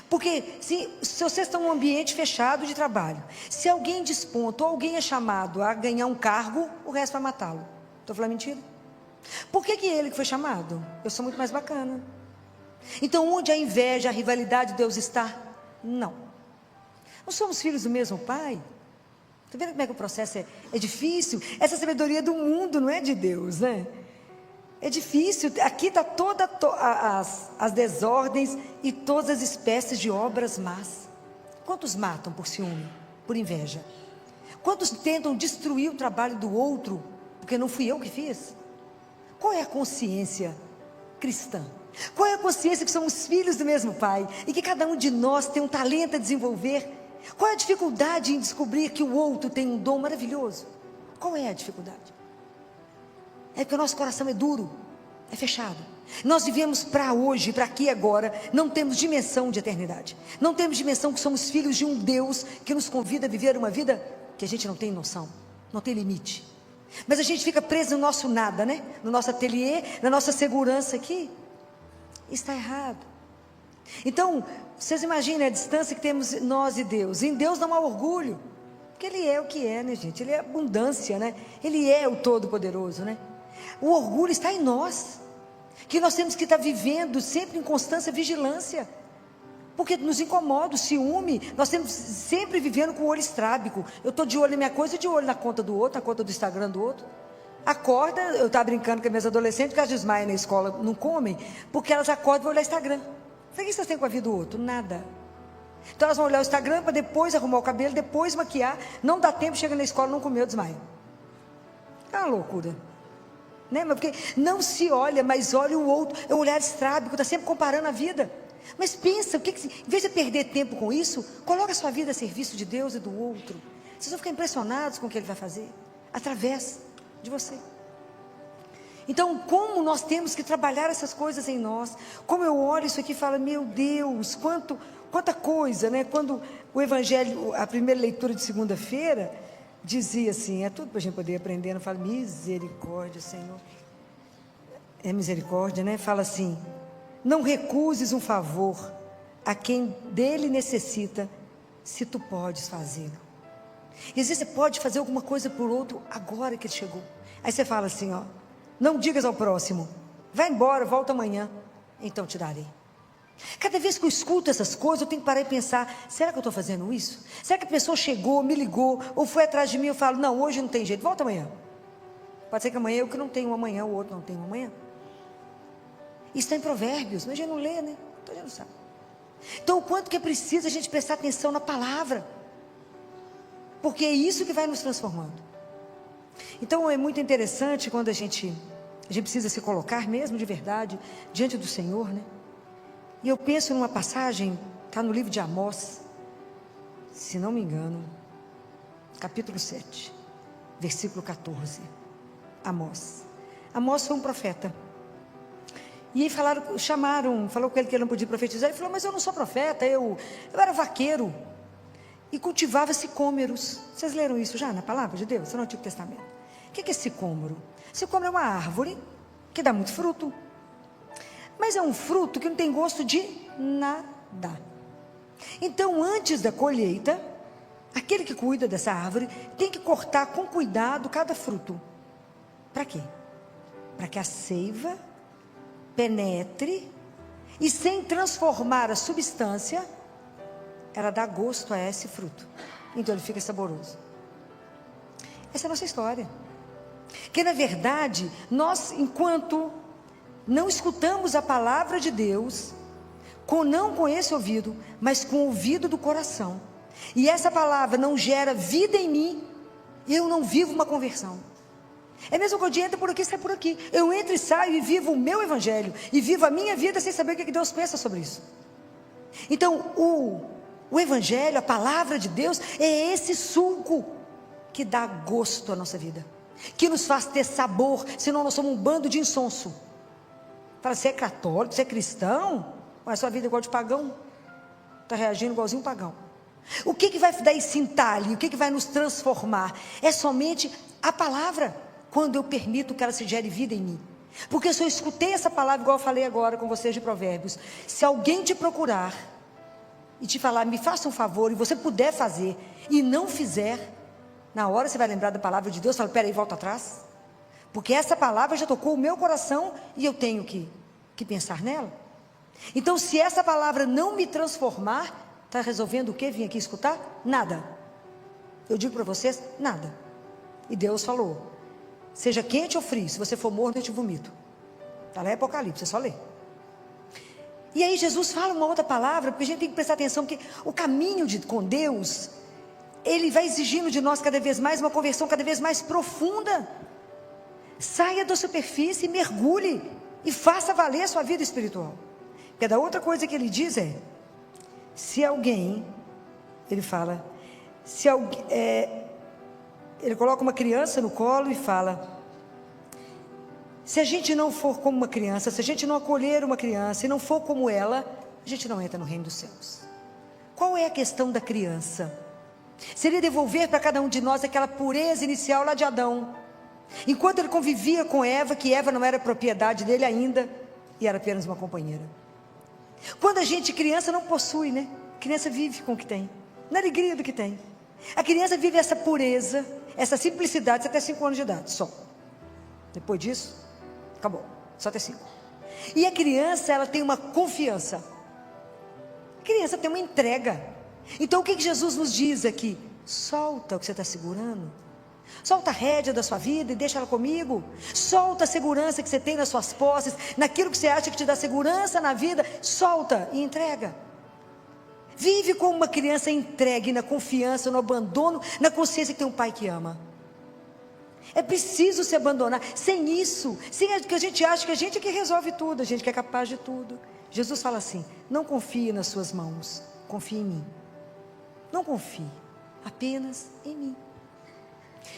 A: Porque se vocês estão em um ambiente fechado de trabalho, se alguém desponta ou alguém é chamado a ganhar um cargo, o resto vai matá-lo. Estou falando mentira? Por que ele que foi chamado? Eu sou muito mais bacana. Então onde a inveja, a rivalidade de Deus está? Não. Nós somos filhos do mesmo Pai. Está vendo como é que o processo é difícil? Essa sabedoria do mundo não é de Deus, né? É difícil. Aqui está todas as desordens e todas as espécies de obras más. Quantos matam por ciúme, por inveja? Quantos tentam destruir o trabalho do outro, porque não fui eu que fiz? Qual é a consciência cristã? Qual é a consciência que somos filhos do mesmo Pai e que cada um de nós tem um talento a desenvolver? Qual é a dificuldade em descobrir que o outro tem um dom maravilhoso? Qual é a dificuldade? É que o nosso coração é duro, é fechado. Nós vivemos para hoje, para aqui e agora. Não temos dimensão de eternidade. Não temos dimensão que somos filhos de um Deus que nos convida a viver uma vida que a gente não tem noção, não tem limite. Mas a gente fica preso no nosso nada, né? No nosso ateliê, na nossa segurança aqui. Está errado. Então, vocês imaginem a distância que temos nós e Deus. Em Deus não há orgulho, porque Ele é o que é, né, gente? Ele é abundância, né? Ele é o Todo-Poderoso, né? O orgulho está em nós, que nós temos que estar vivendo sempre em constância vigilância, porque nos incomoda o ciúme. Nós temos sempre vivendo com o olho estrábico. Eu estou de olho na minha coisa e de olho na conta do outro, na conta do Instagram do outro. Acorda, eu estava brincando com as minhas adolescentes, que elas desmaiam na escola, não comem, porque elas acordam e vão olhar o Instagram. O que vocês têm com a vida do outro? Nada. Então elas vão olhar o Instagram para depois arrumar o cabelo, depois maquiar. Não dá tempo, chega na escola, não comeu, desmaia. É uma loucura, né? Mas porque não se olha, mas olha o outro. É um olhar estrábico, está sempre comparando a vida. Mas pensa, em vez de perder tempo com isso, coloca a sua vida a serviço de Deus e do outro. Vocês vão ficar impressionados com o que Ele vai fazer através de você. Então, como nós temos que trabalhar essas coisas em nós? Como eu olho isso aqui e falo, meu Deus, quanta coisa, né? Quando o Evangelho, a primeira leitura de segunda-feira, dizia assim, é tudo para a gente poder aprender, não fala misericórdia, Senhor. É misericórdia, né? Fala assim, não recuses um favor a quem dele necessita, se tu podes fazê-lo. E às vezes você pode fazer alguma coisa por outro agora que ele chegou. Aí você fala assim, não digas ao próximo, vai embora, volta amanhã, então te darei. Cada vez que eu escuto essas coisas, eu tenho que parar e pensar, será que eu estou fazendo isso? Será que a pessoa chegou, me ligou, ou foi atrás de mim, eu falo, não, hoje não tem jeito, volta amanhã. Pode ser que amanhã eu que não tenho um amanhã, o outro não tem um amanhã. Isso está em Provérbios, mas a gente não lê, né? Então a gente não sabe. Então o quanto que é preciso a gente prestar atenção na palavra, porque é isso que vai nos transformando. Então é muito interessante quando a gente precisa se colocar mesmo de verdade diante do Senhor, né? E eu penso numa passagem, está no livro de Amós, se não me engano, capítulo 7, versículo 14. Amós foi um profeta. E aí falou com ele que ele não podia profetizar. Ele falou, mas eu não sou profeta, eu era vaqueiro e cultivava sicômeros. Vocês leram isso já na palavra de Deus, no Antigo Testamento? O que é sicômoro? Sicômoro é uma árvore que dá muito fruto, mas é um fruto que não tem gosto de nada. Então, antes da colheita, aquele que cuida dessa árvore tem que cortar com cuidado cada fruto. Para quê? Para que a seiva penetre e, sem transformar a substância, ela dá gosto a esse fruto. Então ele fica saboroso. Essa é a nossa história. Que na verdade, nós, enquanto não escutamos a palavra de Deus, não com esse ouvido, mas com o ouvido do coração, e essa palavra não gera vida em mim, eu não vivo uma conversão. É mesmo que eu entra por aqui, sai por aqui. Eu entro e saio e vivo o meu evangelho, e vivo a minha vida sem saber o que Deus pensa sobre isso. Então, o evangelho, a palavra de Deus, é esse suco que dá gosto à nossa vida, que nos faz ter sabor, senão nós somos um bando de insonso. Fala, você é católico, você é cristão, mas sua vida é igual de pagão, está reagindo igualzinho um pagão. O que vai dar esse entalhe, o que vai nos transformar? É somente a palavra, quando eu permito que ela se gere vida em mim. Porque se eu escutei essa palavra, igual eu falei agora com vocês de Provérbios, se alguém te procurar e te falar, me faça um favor, e você puder fazer, e não fizer, na hora você vai lembrar da palavra de Deus, fala, peraí, volta atrás, porque essa palavra já tocou o meu coração, e eu tenho que pensar nela. Então, se essa palavra não me transformar, está resolvendo o que? Vim aqui escutar? Nada. Eu digo para vocês, nada. E Deus falou, seja quente ou frio, se você for morno eu te vomito. Está lá em Apocalipse, é só ler. E aí Jesus fala uma outra palavra, porque a gente tem que prestar atenção, que o caminho com Deus, Ele vai exigindo de nós cada vez mais, uma conversão cada vez mais profunda. Saia da superfície, mergulhe, e faça valer a sua vida espiritual. Porque da outra coisa que Ele diz é, se alguém, Ele fala, se alguém, Ele coloca uma criança no colo e fala, se a gente não for como uma criança, se a gente não acolher uma criança e não for como ela, a gente não entra no reino dos céus. Qual é a questão da criança? Seria devolver para cada um de nós aquela pureza inicial lá de Adão, enquanto ele convivia com Eva, que Eva não era propriedade dele ainda, e era apenas uma companheira. Quando a gente criança não possui, né? A criança vive com o que tem, na alegria do que tem. A criança vive essa pureza, essa simplicidade até 5 anos de idade, só. Depois disso, acabou, só até 5. E a criança, ela tem uma confiança. A criança tem uma entrega. Então o que Jesus nos diz aqui? Solta o que você está segurando. Solta a rédea da sua vida e deixa ela comigo. Solta a segurança que você tem nas suas posses, naquilo que você acha que te dá segurança na vida. Solta e entrega. Vive como uma criança entregue na confiança, no abandono, na consciência que tem um pai que ama. É preciso se abandonar. Sem isso, sem que a gente acha que a gente é que resolve tudo, a gente que é capaz de tudo. Jesus fala assim, não confie nas suas mãos, confie em mim. Não confie, apenas em mim.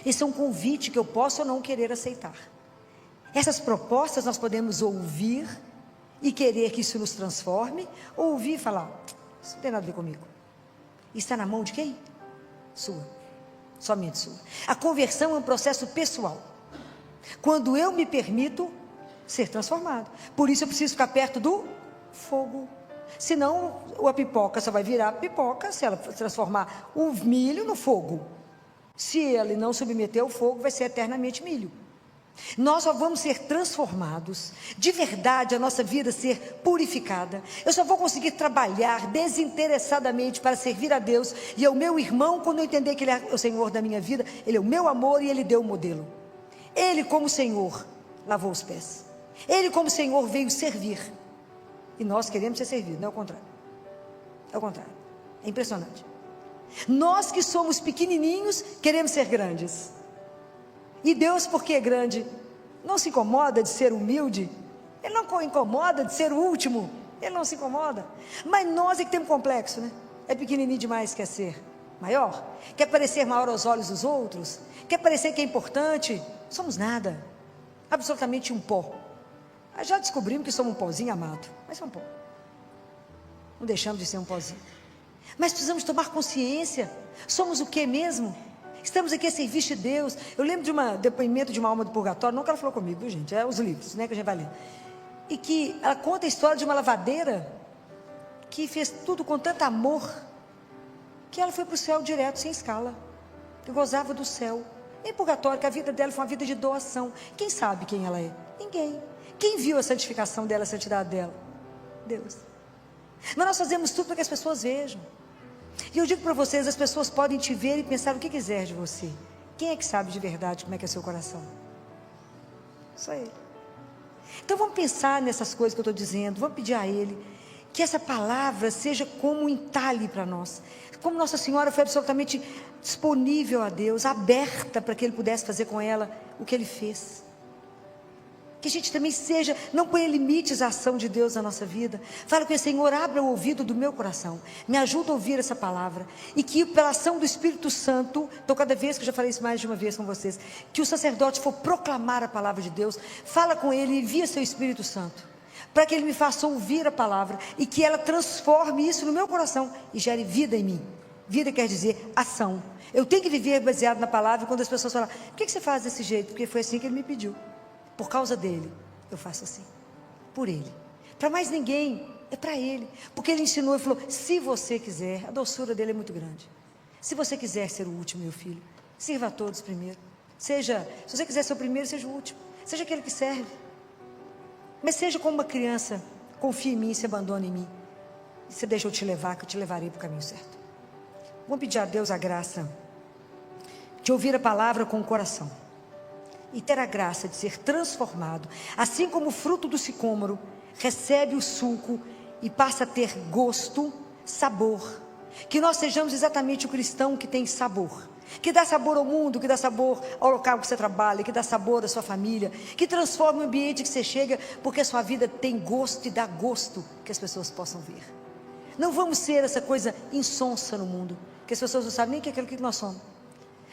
A: Esse é um convite que eu posso ou não querer aceitar. Essas propostas nós podemos ouvir e querer que isso nos transforme, ou ouvir e falar, isso não tem nada a ver comigo. Isso está na mão de quem? Sua, somente sua. A conversão é um processo pessoal, quando eu me permito ser transformado. Por isso eu preciso ficar perto do fogo. Senão a pipoca só vai virar pipoca se ela transformar o milho no fogo. Se ele não submeter ao fogo, vai ser eternamente milho. Nós só vamos ser transformados, de verdade a nossa vida ser purificada. Eu só vou conseguir trabalhar desinteressadamente para servir a Deus e ao meu irmão, quando eu entender que Ele é o Senhor da minha vida, Ele é o meu amor e Ele deu o modelo. Ele como Senhor lavou os pés. Ele como Senhor veio servir. E nós queremos ser servidos, não é o contrário. É o contrário, é impressionante. Nós que somos pequenininhos, queremos ser grandes. E Deus, porque é grande, não se incomoda de ser humilde. Ele não incomoda de ser o último. Ele não se incomoda. Mas nós é que temos complexo, né? É pequenininho demais, quer ser maior. Quer parecer maior aos olhos dos outros. Quer parecer que é importante. Somos nada. Absolutamente um pó. Já descobrimos que somos um pozinho amado. Mas somos um pó. Não deixamos de ser um pozinho. Mas precisamos tomar consciência. Somos o que mesmo? Estamos aqui a serviço de Deus. Eu lembro de um depoimento de uma alma do purgatório. Não que ela falou comigo, viu, gente? É os livros, né, que a gente vai ler. E que ela conta a história de uma lavadeira que fez tudo com tanto amor, que ela foi para o céu direto, sem escala. Que gozava do céu. Em purgatório, que a vida dela foi uma vida de doação. Quem sabe quem ela é? Ninguém. Quem viu a santificação dela, a santidade dela? Deus. Mas nós fazemos tudo para que as pessoas vejam. E eu digo para vocês, as pessoas podem te ver e pensar o que quiser de você. Quem é que sabe de verdade como é que é seu coração? Só Ele. Então vamos pensar nessas coisas que eu estou dizendo, vamos pedir a Ele que essa palavra seja como um entalhe para nós. Como Nossa Senhora foi absolutamente disponível a Deus, aberta para que Ele pudesse fazer com ela o que Ele fez. Que a gente também seja, não ponha limites à ação de Deus na nossa vida. Fala com o Senhor, abra o ouvido do meu coração, me ajuda a ouvir essa palavra, e que pela ação do Espírito Santo, então cada vez que eu já falei isso mais de uma vez com vocês, que o sacerdote for proclamar a palavra de Deus, fala com ele, envia seu Espírito Santo, para que ele me faça ouvir a palavra, e que ela transforme isso no meu coração, e gere vida em mim. Vida quer dizer ação. Eu tenho que viver baseado na palavra. Quando as pessoas falam, por que você faz desse jeito? Porque foi assim que ele me pediu. Por causa dele, eu faço assim. Por ele. Para mais ninguém, é para ele. Porque ele ensinou e falou, se você quiser, a doçura dele é muito grande. Se você quiser ser o último, meu filho, sirva a todos primeiro. Se você quiser ser o primeiro, seja o último. Seja aquele que serve. Mas seja como uma criança, confie em mim, se abandone em mim. E você deixa eu te levar, que eu te levarei para o caminho certo. Vamos pedir a Deus a graça de ouvir a palavra com o coração. E ter a graça de ser transformado, assim como o fruto do sicômoro recebe o suco e passa a ter gosto, sabor. Que nós sejamos exatamente o cristão que tem sabor, que dá sabor ao mundo, que dá sabor ao local que você trabalha, que dá sabor à sua família, que transforma o ambiente que você chega, porque a sua vida tem gosto e dá gosto que as pessoas possam ver. Não vamos ser essa coisa insonsa no mundo, que as pessoas não sabem nem o que é aquilo que nós somos.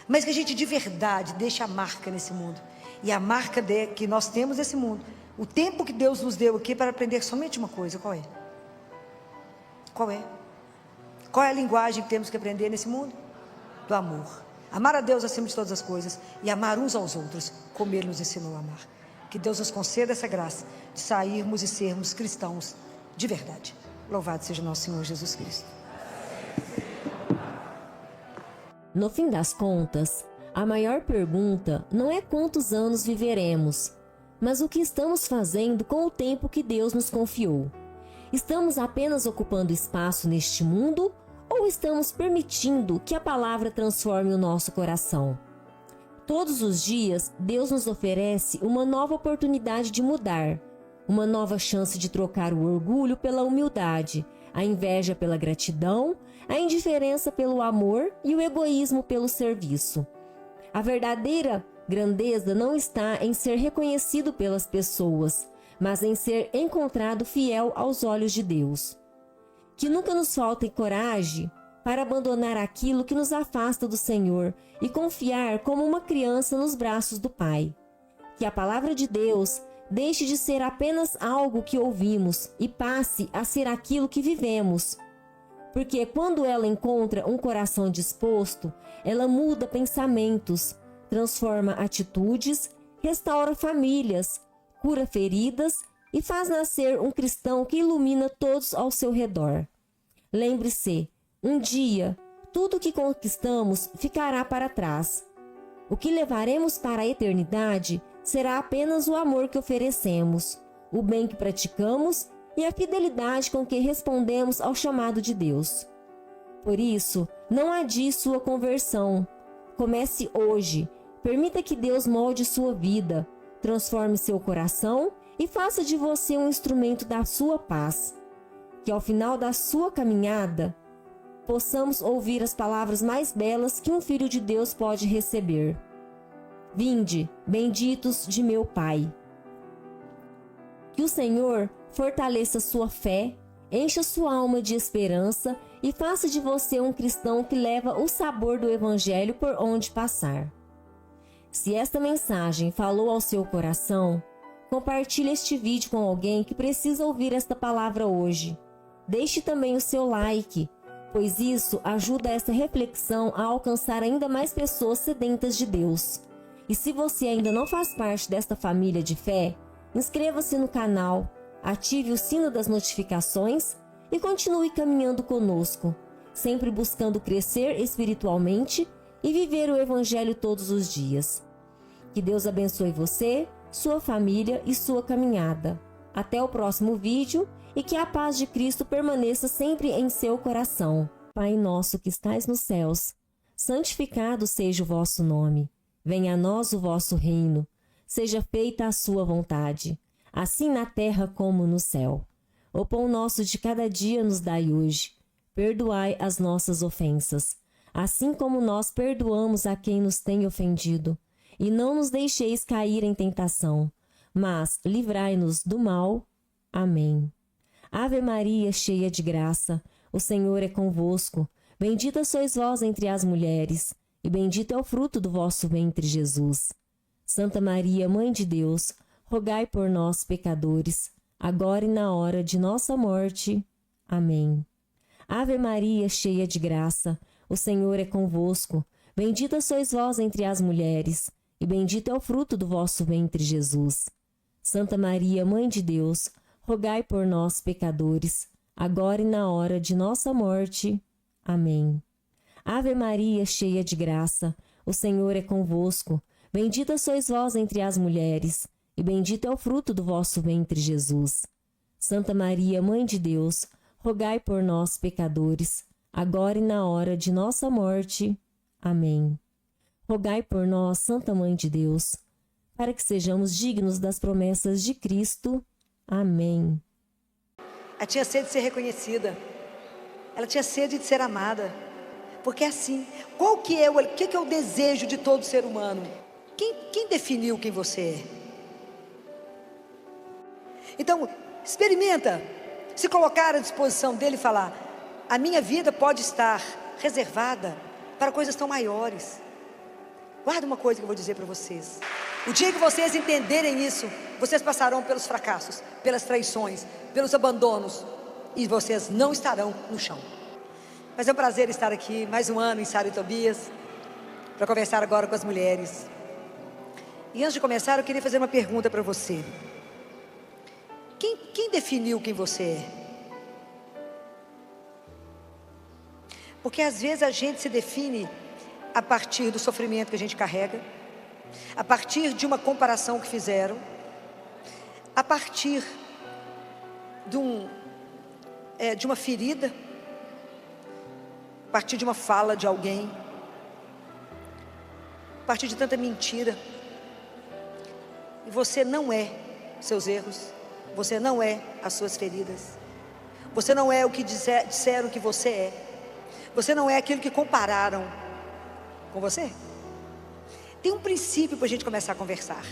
A: Mas que a gente de verdade deixe a marca nesse mundo. E a marca que nós temos nesse mundo. O tempo que Deus nos deu aqui para aprender somente uma coisa. Qual é? Qual é? Qual é a linguagem que temos que aprender nesse mundo? Do amor. Amar a Deus acima de todas as coisas. E amar uns aos outros, como Ele nos ensinou a amar. Que Deus nos conceda essa graça de sairmos e sermos cristãos de verdade. Louvado seja nosso Senhor Jesus Cristo.
D: No fim das contas, a maior pergunta não é quantos anos viveremos, mas o que estamos fazendo com o tempo que Deus nos confiou. Estamos apenas ocupando espaço neste mundo ou estamos permitindo que a palavra transforme o nosso coração? Todos os dias, Deus nos oferece uma nova oportunidade de mudar, uma nova chance de trocar o orgulho pela humildade, a inveja pela gratidão, a indiferença pelo amor e o egoísmo pelo serviço. A verdadeira grandeza não está em ser reconhecido pelas pessoas, mas em ser encontrado fiel aos olhos de Deus. Que nunca nos falte coragem para abandonar aquilo que nos afasta do Senhor e confiar como uma criança nos braços do Pai. Que a palavra de Deus deixe de ser apenas algo que ouvimos e passe a ser aquilo que vivemos. Porque quando ela encontra um coração disposto, ela muda pensamentos, transforma atitudes, restaura famílias, cura feridas e faz nascer um cristão que ilumina todos ao seu redor. Lembre-se, um dia, tudo que conquistamos ficará para trás. O que levaremos para a eternidade será apenas o amor que oferecemos, o bem que praticamos e a fidelidade com que respondemos ao chamado de Deus. Por isso, não adie sua conversão. Comece hoje. Permita que Deus molde sua vida, transforme seu coração e faça de você um instrumento da sua paz. Que ao final da sua caminhada, possamos ouvir as palavras mais belas que um filho de Deus pode receber. Vinde, benditos de meu Pai. Que o Senhor fortaleça sua fé, encha sua alma de esperança e faça de você um cristão que leva o sabor do Evangelho por onde passar. Se esta mensagem falou ao seu coração, compartilhe este vídeo com alguém que precisa ouvir esta palavra hoje. Deixe também o seu like, pois isso ajuda essa reflexão a alcançar ainda mais pessoas sedentas de Deus. E se você ainda não faz parte desta família de fé, inscreva-se no canal, ative o sino das notificações e continue caminhando conosco, sempre buscando crescer espiritualmente e viver o Evangelho todos os dias. Que Deus abençoe você, sua família e sua caminhada. Até o próximo vídeo e que a paz de Cristo permaneça sempre em seu coração. Pai nosso que estais nos céus, santificado seja o vosso nome. Venha a nós o vosso reino. Seja feita a sua vontade, assim na terra como no céu. O pão nosso de cada dia nos dai hoje. Perdoai as nossas ofensas, assim como nós perdoamos a quem nos tem ofendido. E não nos deixeis cair em tentação, mas livrai-nos do mal. Amém. Ave Maria, cheia de graça, o Senhor é convosco. Bendita sois vós entre as mulheres, e bendito é o fruto do vosso ventre, Jesus. Santa Maria, Mãe de Deus, rogai por nós, pecadores, agora e na hora de nossa morte. Amém. Ave Maria, cheia de graça, o Senhor é convosco. Bendita sois vós entre as mulheres, e bendito é o fruto do vosso ventre, Jesus. Santa Maria, Mãe de Deus, rogai por nós, pecadores, agora e na hora de nossa morte. Amém. Ave Maria, cheia de graça, o Senhor é convosco. Bendita sois vós entre as mulheres, e bendito é o fruto do vosso ventre, Jesus. Santa Maria, Mãe de Deus, rogai por nós, pecadores, agora e na hora de nossa morte. Amém. Rogai por nós, Santa Mãe de Deus, para que sejamos dignos das promessas de Cristo. Amém.
A: Ela tinha sede de ser reconhecida. Ela tinha sede de ser amada. Porque é assim. O que é o desejo de todo ser humano? Quem definiu quem você é? Então, experimenta se colocar à disposição dele e falar: a minha vida pode estar reservada para coisas tão maiores. Guarda uma coisa que eu vou dizer para vocês. O dia que vocês entenderem isso, vocês passarão pelos fracassos, pelas traições, pelos abandonos, e vocês não estarão no chão. Mas é um prazer estar aqui mais um ano em Sara e Tobias, para conversar agora com as mulheres. E antes de começar, eu queria fazer uma pergunta para você. Quem definiu quem você é? Porque às vezes a gente se define a partir do sofrimento que a gente carrega, a partir de uma comparação que fizeram, a partir de uma ferida, a partir de uma fala de alguém, a partir de tanta mentira. E você não é seus erros, você não é as suas feridas, você não é o que disseram que você é, você não é aquilo que compararam com você. Tem um princípio para a gente começar a conversar.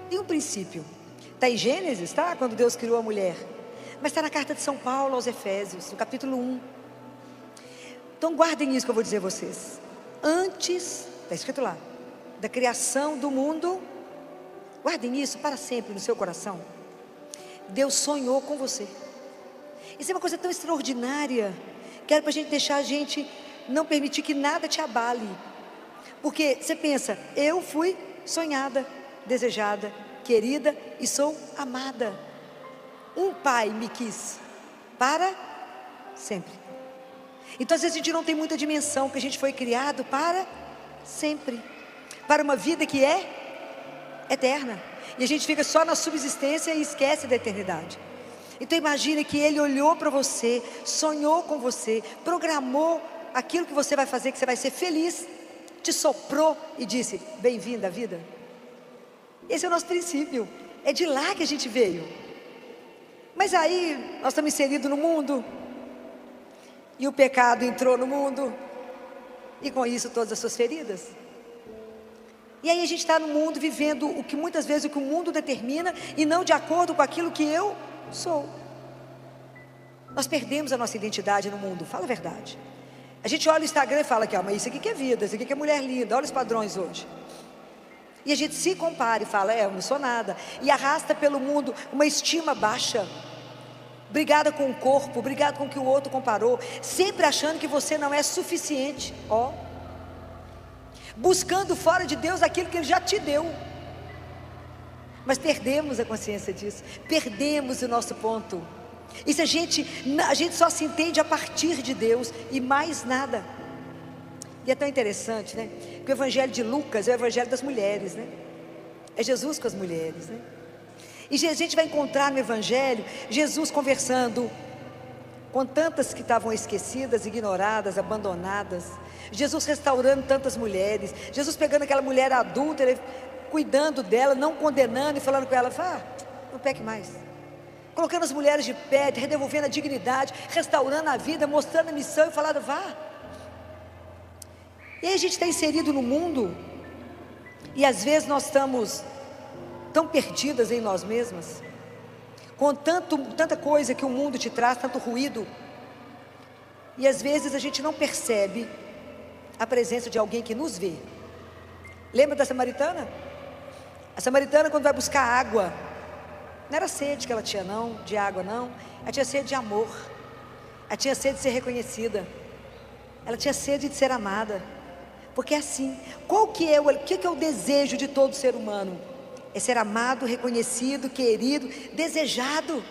A: Tem um princípio. Está em Gênesis, tá? Quando Deus criou a mulher. Mas está na carta de São Paulo aos Efésios, no capítulo 1. Então guardem isso que eu vou dizer a vocês. Antes, está escrito lá, da criação do mundo, guardem isso para sempre no seu coração. Deus sonhou com você. Isso é uma coisa tão extraordinária, que era para a gente deixar a gente não permitir que nada te abale. Porque você pensa, eu fui sonhada, desejada, querida e sou amada. Um pai me quis para sempre. Então às vezes a gente não tem muita dimensão que a gente foi criado para sempre, para uma vida que é eterna. E a gente fica só na subsistência e esquece da eternidade. Então imagine que Ele olhou para você, sonhou com você, programou aquilo que você vai fazer, que você vai ser feliz, te soprou e disse: bem-vinda à vida. Esse é o nosso princípio, é de lá que a gente veio. Mas aí nós estamos inseridos no mundo, e o pecado entrou no mundo, e com isso todas as suas feridas. E aí a gente está no mundo vivendo o que muitas vezes o que o mundo determina, e não de acordo com aquilo que eu sou. Nós perdemos a nossa identidade no mundo, fala a verdade. A gente olha o Instagram e fala aqui, mas isso aqui que é vida, isso aqui que é mulher linda, olha os padrões hoje. E a gente se compara e fala, eu não sou nada. E arrasta pelo mundo uma estima baixa, brigada com o corpo, brigada com o que o outro comparou, sempre achando que você não é suficiente, buscando fora de Deus aquilo que Ele já te deu. Mas perdemos a consciência disso, perdemos o nosso ponto. Isso a gente só se entende a partir de Deus e mais nada. E é tão interessante, né? Que o evangelho de Lucas é o evangelho das mulheres, né? É Jesus com as mulheres, né? E a gente vai encontrar no evangelho Jesus conversando com tantas que estavam esquecidas, ignoradas, abandonadas. Jesus restaurando tantas mulheres. Jesus pegando aquela mulher adúltera, cuidando dela, não condenando e falando com ela: vá, não peque mais. Colocando as mulheres de pé, redevolvendo a dignidade, restaurando a vida, mostrando a missão e falando: vá. E aí a gente está inserido no mundo, e às vezes nós estamos tão perdidas em nós mesmas, com tanta coisa que o mundo te traz, tanto ruído, e às vezes a gente não percebe a presença de alguém que nos vê. Lembra da samaritana? A samaritana, quando vai buscar água, não era sede que ela tinha não, de água não, ela tinha sede de amor, ela tinha sede de ser reconhecida, ela tinha sede de ser amada. Porque é assim, o que é o desejo de todo ser humano? É ser amado, reconhecido, querido, desejado.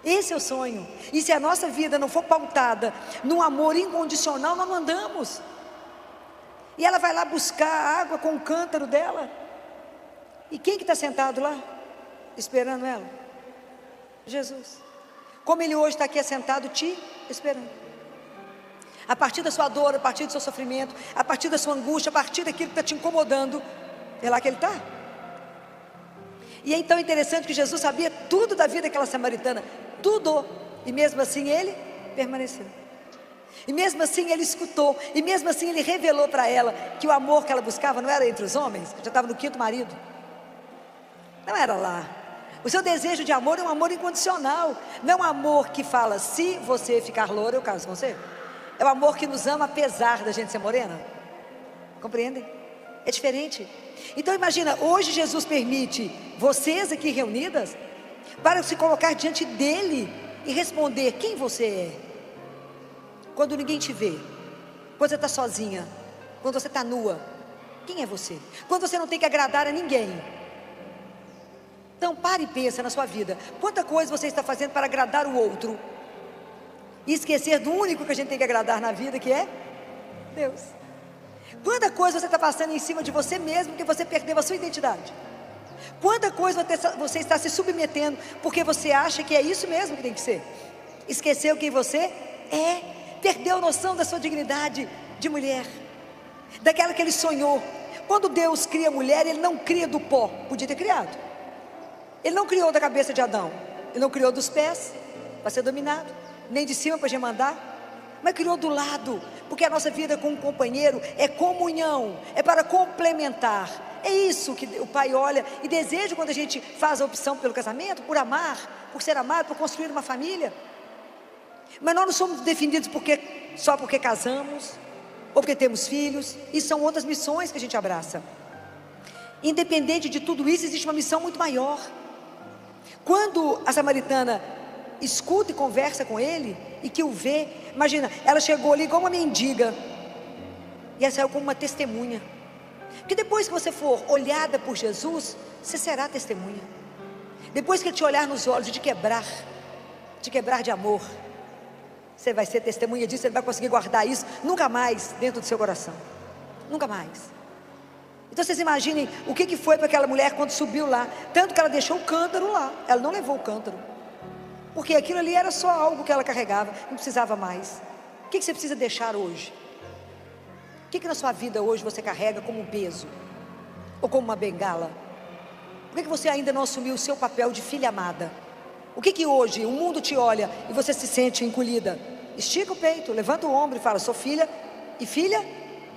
A: Esse é o sonho. E se a nossa vida não for pautada num amor incondicional, nós não andamos. E ela vai lá buscar a água com o cântaro dela. E quem que está sentado lá, esperando ela? Jesus. Como Ele hoje está aqui assentado, te esperando. A partir da sua dor, a partir do seu sofrimento, a partir da sua angústia, a partir daquilo que está te incomodando, é lá que Ele está. E é então interessante que Jesus sabia tudo da vida daquela samaritana, tudo, e mesmo assim Ele permaneceu, e mesmo assim Ele escutou, e mesmo assim Ele revelou para ela que o amor que ela buscava não era entre os homens, já estava no 5º marido, não era lá. O seu desejo de amor é um amor incondicional, não é um amor que fala: se você ficar loura eu caso com você. É o amor que nos ama apesar da gente ser morena. Compreendem? É diferente. Então imagina, hoje Jesus permite vocês aqui reunidas para se colocar diante dEle e responder quem você é. Quando ninguém te vê, quando você está sozinha, quando você está nua, quem é você? Quando você não tem que agradar a ninguém. Então pare e pensa na sua vida, quanta coisa você está fazendo para agradar o outro e esquecer do único que a gente tem que agradar na vida, que é Deus. Quanta coisa você está passando em cima de você mesmo, porque você perdeu a sua identidade. Quanta coisa você está se submetendo, porque você acha que é isso mesmo que tem que ser. Esqueceu quem você é, perdeu a noção da sua dignidade de mulher, daquela que Ele sonhou. Quando Deus cria a mulher, Ele não cria do pó, podia ter criado. Ele não criou da cabeça de Adão, Ele não criou dos pés para ser dominado, nem de cima para gemandar, mas criou do lado, porque a nossa vida com um companheiro é comunhão, é para complementar. É isso que o Pai olha e deseja quando a gente faz a opção pelo casamento, por amar, por ser amado, por construir uma família. Mas nós não somos definidos só porque casamos, ou porque temos filhos. E são outras missões que a gente abraça. Independente de tudo isso, existe uma missão muito maior. Quando a samaritana escuta e conversa com ele, e que o vê, imagina, ela chegou ali igual uma mendiga, e ela saiu como uma testemunha. Porque depois que você for olhada por Jesus, você será testemunha. Depois que Ele te olhar nos olhos e te quebrar de amor, você vai ser testemunha disso. Você não vai conseguir guardar isso nunca mais dentro do seu coração, nunca mais. Então vocês imaginem o que foi para aquela mulher quando subiu lá. Tanto que ela deixou o cântaro lá, ela não levou o cântaro, porque aquilo ali era só algo que ela carregava, não precisava mais. O que você precisa deixar hoje? O que na sua vida hoje você carrega como um peso, ou como uma bengala? Por que você ainda não assumiu o seu papel de filha amada? O que hoje o mundo te olha e você se sente encolhida? Estica o peito, levanta o ombro e fala: sou filha, e filha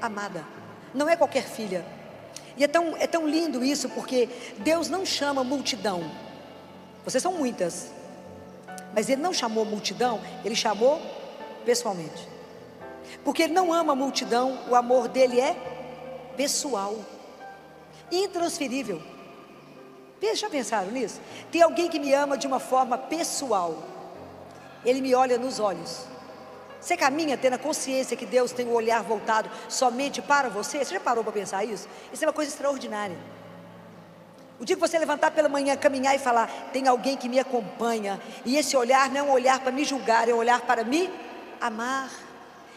A: amada. Não é qualquer filha. E é tão lindo isso, porque Deus não chama multidão. Vocês são muitas, mas Ele não chamou multidão, Ele chamou pessoalmente. Porque Ele não ama a multidão, o amor dEle é pessoal, intransferível. Já pensaram nisso? Tem alguém que me ama de uma forma pessoal. Ele me olha nos olhos. Você caminha tendo a consciência que Deus tem o olhar voltado somente para você? Você já parou para pensar isso? Isso é uma coisa extraordinária. O dia que você levantar pela manhã, caminhar e falar: tem alguém que me acompanha, e esse olhar não é um olhar para me julgar, é um olhar para me amar.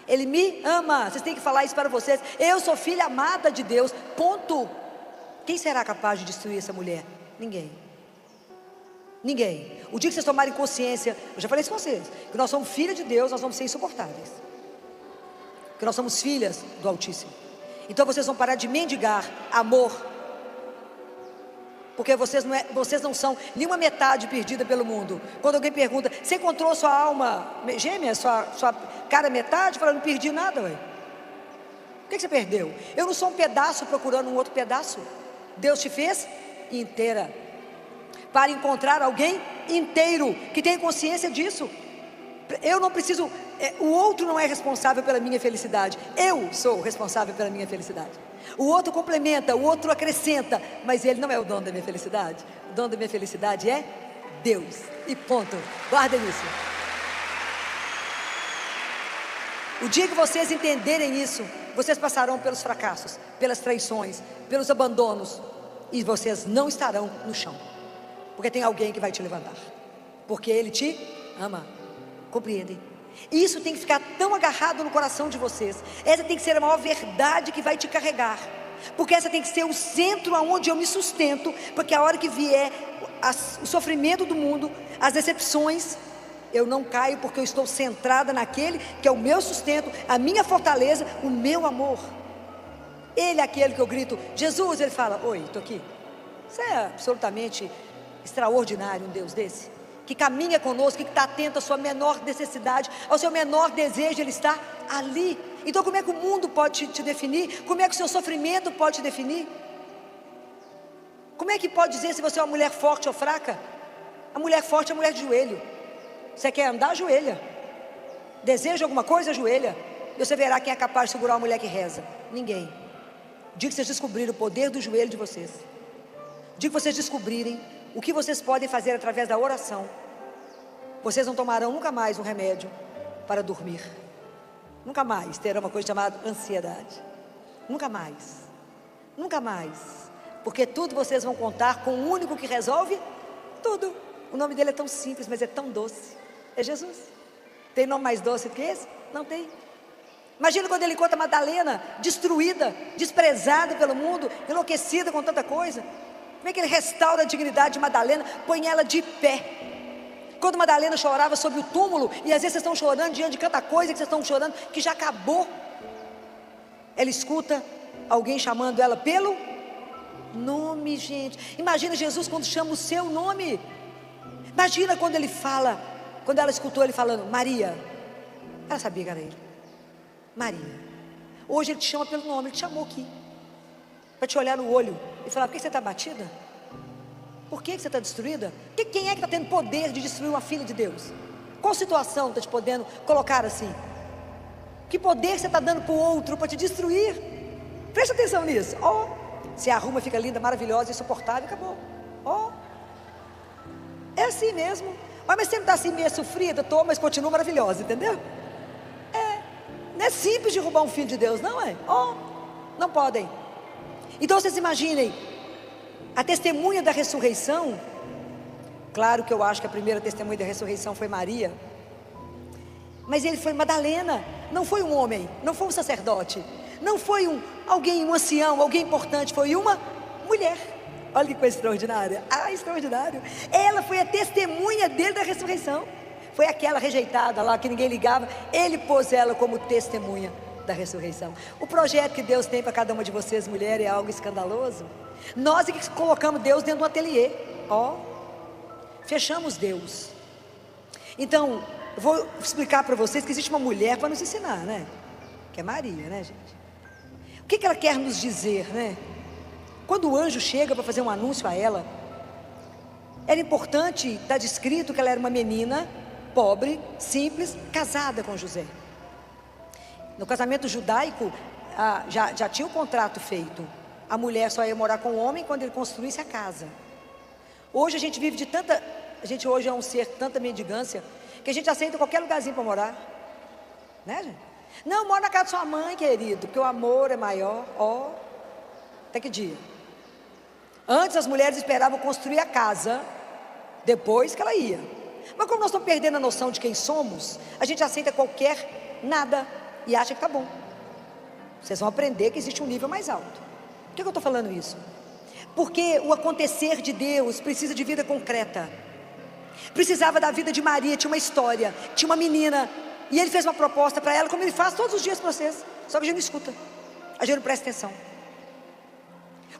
A: Ele me ama. Vocês têm que falar isso para vocês: eu sou filha amada de Deus, ponto. Quem será capaz de destruir essa mulher? Ninguém. Ninguém. O dia que vocês tomarem consciência, eu já falei isso com vocês, que nós somos filhas de Deus, nós vamos ser insuportáveis. Que nós somos filhas do Altíssimo. Então vocês vão parar de mendigar amor. Porque vocês não são nenhuma metade perdida pelo mundo. Quando alguém pergunta, você encontrou sua alma gêmea, sua cara metade? Fala, não perdi nada, ué. O que você perdeu? Eu não sou um pedaço procurando um outro pedaço. Deus te fez inteira, para encontrar alguém inteiro, que tenha consciência disso. Eu não preciso, o outro não é responsável pela minha felicidade, eu sou responsável pela minha felicidade. O outro complementa, o outro acrescenta, mas ele não é o dono da minha felicidade. O dono da minha felicidade é Deus, e ponto. Guardem isso. O dia que vocês entenderem isso, vocês passarão pelos fracassos, pelas traições, pelos abandonos, e vocês não estarão no chão, porque tem alguém que vai te levantar, porque Ele te ama. Compreendem? Isso tem que ficar tão agarrado no coração de vocês. Essa tem que ser a maior verdade que vai te carregar, porque essa tem que ser o centro aonde eu me sustento, porque a hora que vier o sofrimento do mundo, as decepções, eu não caio, porque eu estou centrada naquele que é o meu sustento, a minha fortaleza, o meu amor. Ele é aquele que eu grito, Jesus, ele fala, oi, estou aqui. Isso é absolutamente extraordinário, um Deus desse, que caminha conosco, que está atento à sua menor necessidade, ao seu menor desejo, Ele está ali. Então como é que o mundo pode te definir? Como é que o seu sofrimento pode te definir? Como é que pode dizer se você é uma mulher forte ou fraca? A mulher forte é a mulher de joelho. Você quer andar, ajoelha. Deseja alguma coisa, ajoelha. E você verá quem é capaz de segurar uma mulher que reza. Ninguém. O dia que vocês descobrirem o poder do joelho de vocês, o dia que vocês descobrirem o que vocês podem fazer através da oração, vocês não tomarão nunca mais um remédio para dormir. Nunca mais terão uma coisa chamada ansiedade. Nunca mais. Nunca mais. Porque tudo vocês vão contar com o único que resolve tudo. O nome dele é tão simples, mas é tão doce. É Jesus. Tem nome mais doce do que esse? Não tem. Imagina quando ele encontra Madalena, destruída, desprezada pelo mundo, enlouquecida com tanta coisa. Como é que ele restaura a dignidade de Madalena, põe ela de pé? Quando Madalena chorava sobre o túmulo, e às vezes vocês estão chorando diante de cada coisa que vocês estão chorando, que já acabou. Ela escuta alguém chamando ela pelo nome, gente. Imagina Jesus quando chama o seu nome. Imagina quando ele fala, quando ela escutou ele falando, Maria. Ela sabia que era ele. Maria. Hoje ele te chama pelo nome, ele te chamou aqui, para te olhar no olho e falar, por que você está batida? Por que você está destruída? Quem é que está tendo poder de destruir uma filha de Deus? Qual situação está te podendo colocar assim? Que poder você está dando para o outro para te destruir? Presta atenção nisso. Se arruma, fica linda, maravilhosa, insuportável, acabou. É assim mesmo. Mas você não está assim meio sofrida? Estou, mas continua maravilhosa, entendeu? Não é simples derrubar um filho de Deus, não é? Não podem. Então vocês imaginem, a testemunha da ressurreição, claro que eu acho que a primeira testemunha da ressurreição foi Maria, mas ele foi Madalena, não foi um homem, não foi um sacerdote, não foi alguém, um ancião, alguém importante, foi uma mulher. Olha que coisa extraordinária. Extraordinário. Ela foi a testemunha dele da ressurreição. Foi aquela rejeitada lá que ninguém ligava, ele pôs ela como testemunha da ressurreição. O projeto que Deus tem para cada uma de vocês, mulher, é algo escandaloso. Nós é que colocamos Deus dentro do ateliê. Fechamos Deus. Então, eu vou explicar para vocês que existe uma mulher para nos ensinar, né? Que é Maria, né, gente? O que ela quer nos dizer, né? Quando o anjo chega para fazer um anúncio a ela, era importante, está descrito que ela era uma menina pobre, simples, casada com José. No casamento judaico, já tinha o contrato feito. A mulher só ia morar com o homem quando ele construísse a casa. Hoje a gente vive de tanta... A gente hoje é um ser tanta mendigância, que a gente aceita qualquer lugarzinho para morar. Né, gente? Não, mora na casa da sua mãe, querido, porque o amor é maior. Até que dia? Antes as mulheres esperavam construir a casa, depois que ela ia. Mas como nós estamos perdendo a noção de quem somos, a gente aceita qualquer nada e acha que está bom. Vocês vão aprender que existe um nível mais alto. Por que eu estou falando isso? Porque o acontecer de Deus precisa de vida concreta. Precisava da vida de Maria, tinha uma história, tinha uma menina, e ele fez uma proposta para ela, como ele faz todos os dias para vocês. Só que a gente não escuta, a gente não presta atenção.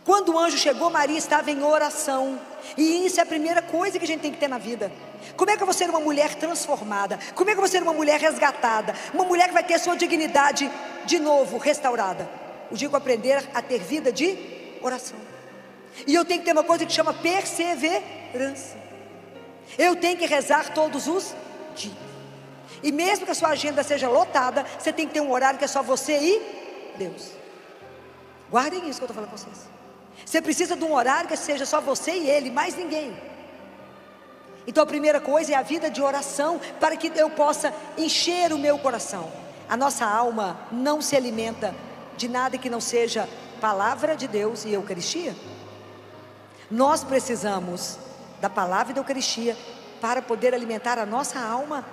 A: Quando o anjo chegou, Maria estava em oração. E isso é a primeira coisa que a gente tem que ter na vida. Como é que eu vou ser uma mulher transformada? Como é que eu vou ser uma mulher resgatada? Uma mulher que vai ter a sua dignidade de novo restaurada? O dia que eu aprender a ter vida de oração. E eu tenho que ter uma coisa que chama perseverança. Eu tenho que rezar todos os dias. E mesmo que a sua agenda seja lotada, você tem que ter um horário que é só você e Deus. Guardem isso que eu estou falando com vocês. Você precisa de um horário que seja só você e Ele, mais ninguém. Então a primeira coisa é a vida de oração, para que eu possa encher o meu coração. A nossa alma não se alimenta de nada que não seja palavra de Deus e Eucaristia. Nós precisamos da palavra e da Eucaristia para poder alimentar a nossa alma.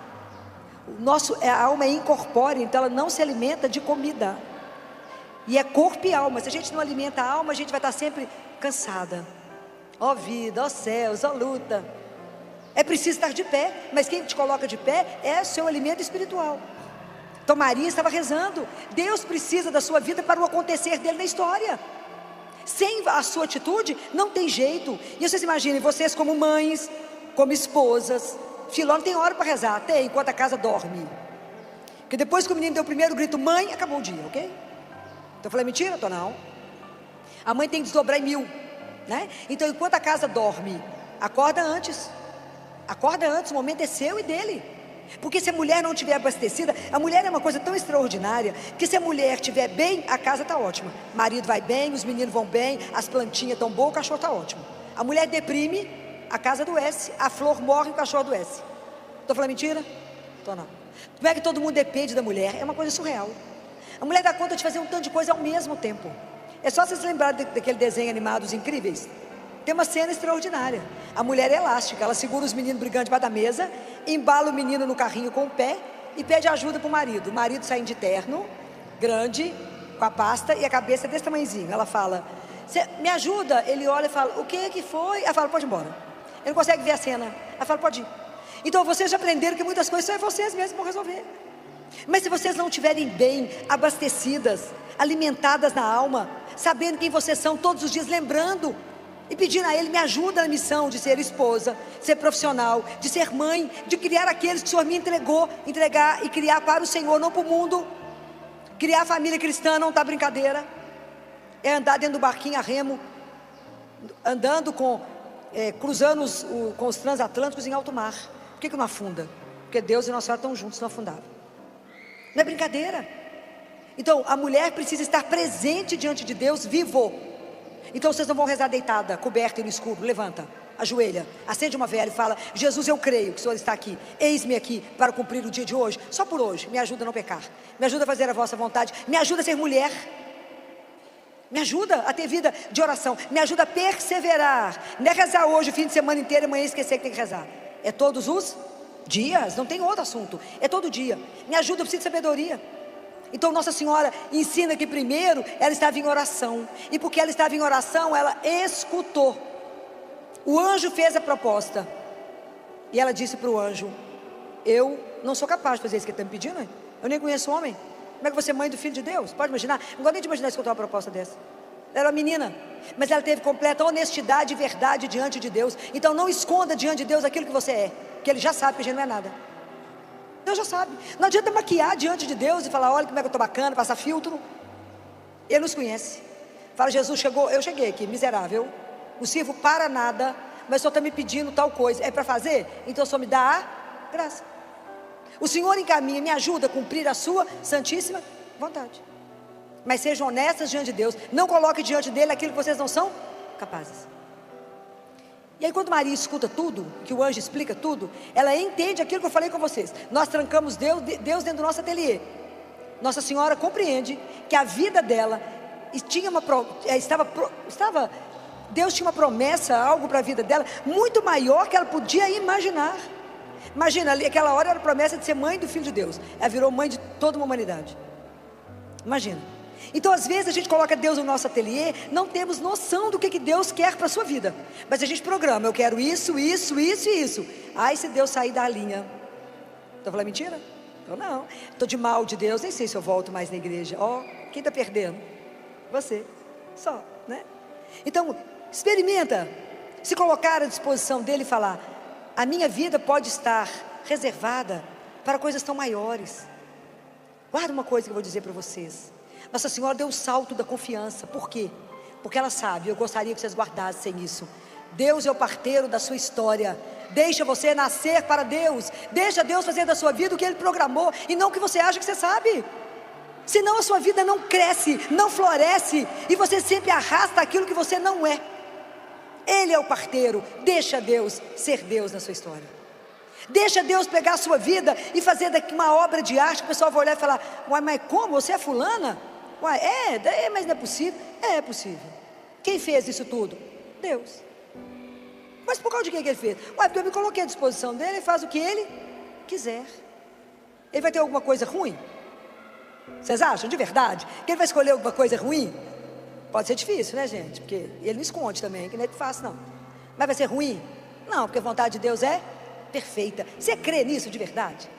A: A alma é incorpórea, então ela não se alimenta de comida. E é corpo e alma. Se a gente não alimenta a alma, a gente vai estar sempre cansada. Ó vida, ó céus, ó luta. É preciso estar de pé, mas quem te coloca de pé é o seu alimento espiritual. Então Maria estava rezando. Deus precisa da sua vida para o acontecer dele na história. Sem a sua atitude, não tem jeito. E vocês imaginem, vocês como mães, como esposas. Filó tem hora para rezar, até enquanto a casa dorme. Porque depois que o menino deu o primeiro grito, mãe, acabou o dia, ok? Então eu falei, mentira? Tô não. A mãe tem que desdobrar em 1000, né? Então enquanto a casa dorme, acorda antes. Acorda antes, o momento é seu e dele. Porque se a mulher não estiver abastecida, a mulher é uma coisa tão extraordinária, que se a mulher estiver bem, a casa está ótima. Marido vai bem, os meninos vão bem, as plantinhas estão boas, o cachorro está ótimo. A mulher deprime, a casa adoece, a flor morre, o cachorro adoece. Estou falando mentira? Estou não. Como é que todo mundo depende da mulher? É uma coisa surreal. A mulher dá conta de fazer um tanto de coisa ao mesmo tempo. É só vocês lembrarem daquele desenho animado, Os Incríveis. Tem uma cena extraordinária. A mulher é elástica, ela segura os meninos brigando debaixo da mesa, embala o menino no carrinho com o pé e pede ajuda para o marido. O marido saindo de terno, grande, com a pasta e a cabeça desse tamanhozinho. Ela fala, me ajuda? Ele olha e fala, o que foi? Ela fala, pode ir embora. Ele não consegue ver a cena. Ela fala, pode ir. Então vocês já aprenderam que muitas coisas só é vocês mesmos que vão resolver. Mas se vocês não estiverem bem, abastecidas, alimentadas na alma, sabendo quem vocês são todos os dias, lembrando e pedindo a Ele, me ajuda na missão de ser esposa, de ser profissional, de ser mãe, de criar aqueles que o Senhor me entregar e criar para o Senhor, não para o mundo. Criar a família cristã não está brincadeira. É andar dentro do barquinho a remo, andando cruzando com os transatlânticos em alto mar. Por que não afunda? Porque Deus e Nossa Senhora estão juntos, não afundavam. Não é brincadeira. Então a mulher precisa estar presente diante de Deus, vivo. Então vocês não vão rezar deitada, coberta e no escuro. Levanta, ajoelha, acende uma vela e fala, Jesus, eu creio que o Senhor está aqui. Eis-me aqui para cumprir o dia de hoje. Só por hoje, me ajuda a não pecar. Me ajuda a fazer a vossa vontade. Me ajuda a ser mulher. Me ajuda a ter vida de oração. Me ajuda a perseverar. Não é rezar hoje o fim de semana inteiro e amanhã esquecer que tem que rezar. É todos os dias, não tem outro assunto. É todo dia. Me ajuda, eu preciso de sabedoria. Então Nossa Senhora ensina que primeiro ela estava em oração. E porque ela estava em oração, ela escutou. O anjo fez a proposta. E ela disse para o anjo, eu não sou capaz de fazer isso que ele está me pedindo. Eu nem conheço o homem. Como é que você é mãe do Filho de Deus? Pode imaginar? Não gosto nem de imaginar escutar uma proposta dessa. Ela era uma menina, mas ela teve completa honestidade e verdade diante de Deus. Então não esconda diante de Deus aquilo que você é, que Ele já sabe que a gente não é nada. Deus já sabe. Não adianta maquiar diante de Deus e falar, olha como é que eu estou bacana, passar filtro. Ele nos conhece. Fala, Jesus chegou, eu cheguei aqui, miserável, não sirvo para nada, mas o Senhor está me pedindo tal coisa, é para fazer? Então o Senhor me dá a graça. O Senhor encaminha, me ajuda a cumprir a sua santíssima vontade. Mas sejam honestas diante de Deus, não coloquem diante dele aquilo que vocês não são capazes. E aí quando Maria escuta tudo, que o anjo explica tudo, ela entende aquilo que eu falei com vocês. Nós trancamos Deus dentro do nosso ateliê. Nossa Senhora compreende que a vida dela Deus tinha uma promessa, algo para a vida dela, muito maior que ela podia imaginar. Imagina, ali, aquela hora era a promessa de ser mãe do Filho de Deus. Ela virou mãe de toda uma humanidade. Imagina. Então às vezes a gente coloca Deus no nosso ateliê, não temos noção do que Deus quer para a sua vida, mas a gente programa, eu quero isso, isso, isso e isso. ai se Deus sair da linha. Estou falando mentira? Eu não. Estou de mal de Deus, nem sei se eu volto mais na igreja. Ó, quem está perdendo? Você, só, né? Então, experimenta se colocar à disposição dele e falar: a minha vida pode estar reservada para coisas tão maiores. Guarda uma coisa que eu vou dizer para vocês. Nossa Senhora deu o salto da confiança. Por quê? Porque ela sabe, eu gostaria que vocês guardassem isso. Deus é o parteiro da sua história. Deixa você nascer para Deus. Deixa Deus fazer da sua vida o que Ele programou, e não o que você acha que você sabe. Senão a sua vida não cresce, não floresce, e você sempre arrasta aquilo que você não é. Ele é o parteiro. Deixa Deus ser Deus na sua história. Deixa Deus pegar a sua vida e fazer daqui uma obra de arte. O pessoal vai olhar e falar: uai, mas como? Você é fulana? Uai, mas não é possível. É possível. Quem fez isso tudo? Deus. Mas por causa de que ele fez? Uai, porque eu me coloquei à disposição dele. Ele faz o que ele quiser. Ele vai ter alguma coisa ruim? Vocês acham de verdade que ele vai escolher alguma coisa ruim? Pode ser difícil, né, gente? Porque ele não esconde também, que não é fácil não. Mas vai ser ruim? Não, porque a vontade de Deus é perfeita. Você crê nisso de verdade?